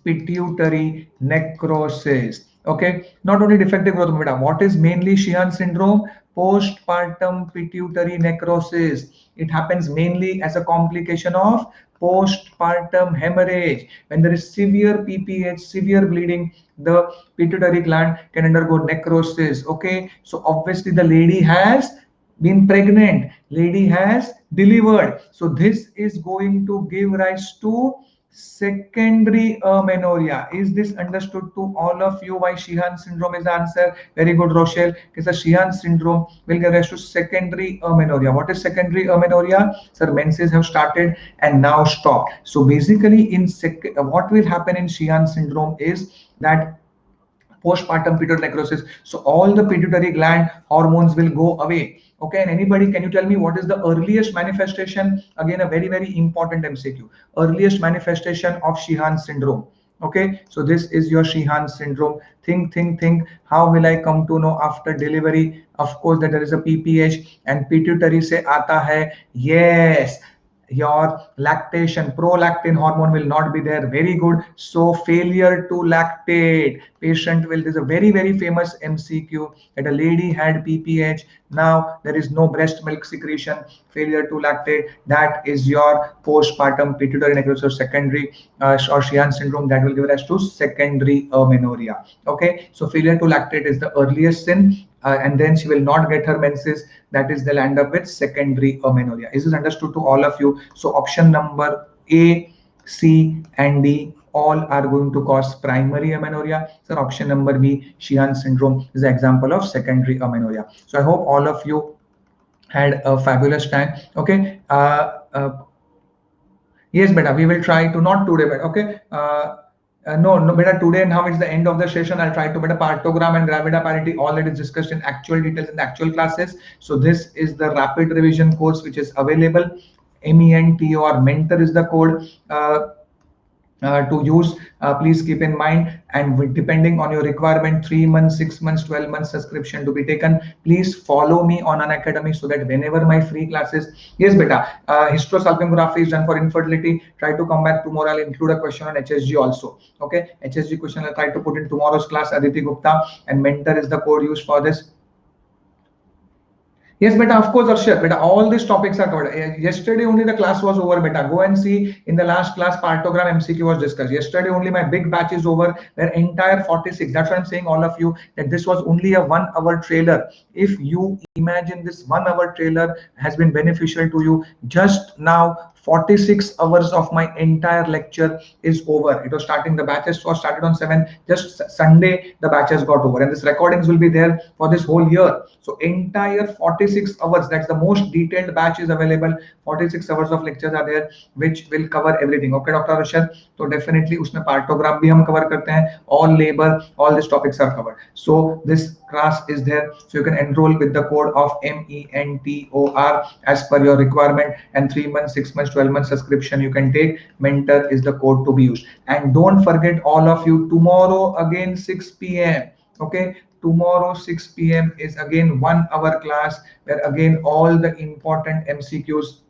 pituitary necrosis. Okay, not only defective growth hormone. What is mainly Sheehan syndrome? Postpartum pituitary necrosis. It happens mainly as a complication of postpartum hemorrhage. When there is severe PPH, severe bleeding, the pituitary gland can undergo necrosis. Okay, so obviously the lady has been pregnant, lady has delivered, so this is going to give rise to secondary amenorrhea. Is this understood to all of you why Sheehan syndrome is the answer? Very good, Rochelle. Because the Sheehan syndrome will give rise to secondary amenorrhea. What is secondary amenorrhea? Sir, menses have started and now stopped. So basically, what will happen in Sheehan syndrome is that postpartum pituitary necrosis. So all the pituitary gland hormones will go away. Okay, and anybody, can you tell me what is the earliest manifestation? Again, a very, very important MCQ. Earliest manifestation of Sheehan syndrome. Okay, so this is your Sheehan syndrome. Think. How will I come to know after delivery? Of course, that there is a PPH and pituitary se aata hai. Yes, your lactation, prolactin hormone will not be there. Very good. So failure to lactate, patient will, there's a very, very famous MCQ that a lady had PPH, now there is no breast milk secretion, failure to lactate, that is your postpartum pituitary necrosis or secondary or Sheehan syndrome, that will give rise to secondary amenorrhea. Okay, so failure to lactate is the earliest sin, and then she will not get her menses, that is they'll end up with secondary amenorrhea. Is this understood to all of you? So option number A, C and D all are going to cause primary amenorrhea. So option number B, Sheehan syndrome, is an example of secondary amenorrhea. So I hope all of you had a fabulous time. Okay. Yes, beta, we will try to, not today, but okay. No, beta, today now it's the end of the session. I'll try to beta partogram and gravida parity, all that is discussed in actual details in the actual classes. So this is the rapid revision course which is available. MENTOR, mentor is the code. To use, please keep in mind, and depending on your requirement, 3 months, 6 months, 12 months subscription to be taken. Please follow me on Unacademy so that whenever my free classes, yes beta, hysterosalpingography is done for infertility. Try to come back tomorrow. I'll include a question on HSG also. Okay, HSG question I'll try to put in tomorrow's class. Aditi Gupta, and mentor is the code used for this. Yes, beta, of course, Arshad, beta, all these topics are covered. Yesterday only the class was over, beta. Go and see in the last class, partogram MCQ was discussed. Yesterday only my big batch is over, where entire 46. That's why I'm saying all of you that this was only a 1 hour trailer. If you imagine this 1 hour trailer has been beneficial to you, just now 46 hours of my entire lecture is over. It was starting, the batches was started on 7, just Sunday the batches got over, and this recordings will be there for this whole year. So entire 46 hours, that's the most detailed batch is available. 46 hours of lectures are there which will cover everything. Okay, Dr. Arshad, so definitely उसमें partogram भी हम cover करते हैं, all labor, all these topics are covered. So this class is there, so you can enroll with the code of MENTOR as per your requirement, and 3 months, 6 months, 12 months subscription you can take. Mentor is the code to be used. And don't forget, all of you, tomorrow again 6 p.m. okay, tomorrow 6 p.m. is again 1 hour class, where again all the important MCQs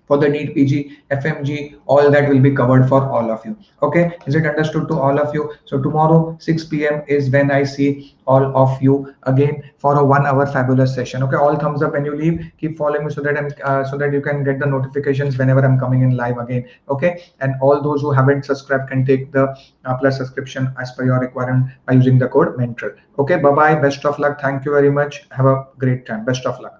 for the NEET PG, FMG, all that will be covered for all of you. Okay, is it understood to all of you? So tomorrow 6 p.m. is when I see all of you again for a 1 hour fabulous session. Okay, all thumbs up when you leave. Keep following me so that so that you can get the notifications whenever I'm coming in live again. Okay, and all those who haven't subscribed can take the plus subscription as per your requirement by using the code mentor. Okay, bye bye. Best of luck. Thank you very much. Have a great time. Best of luck.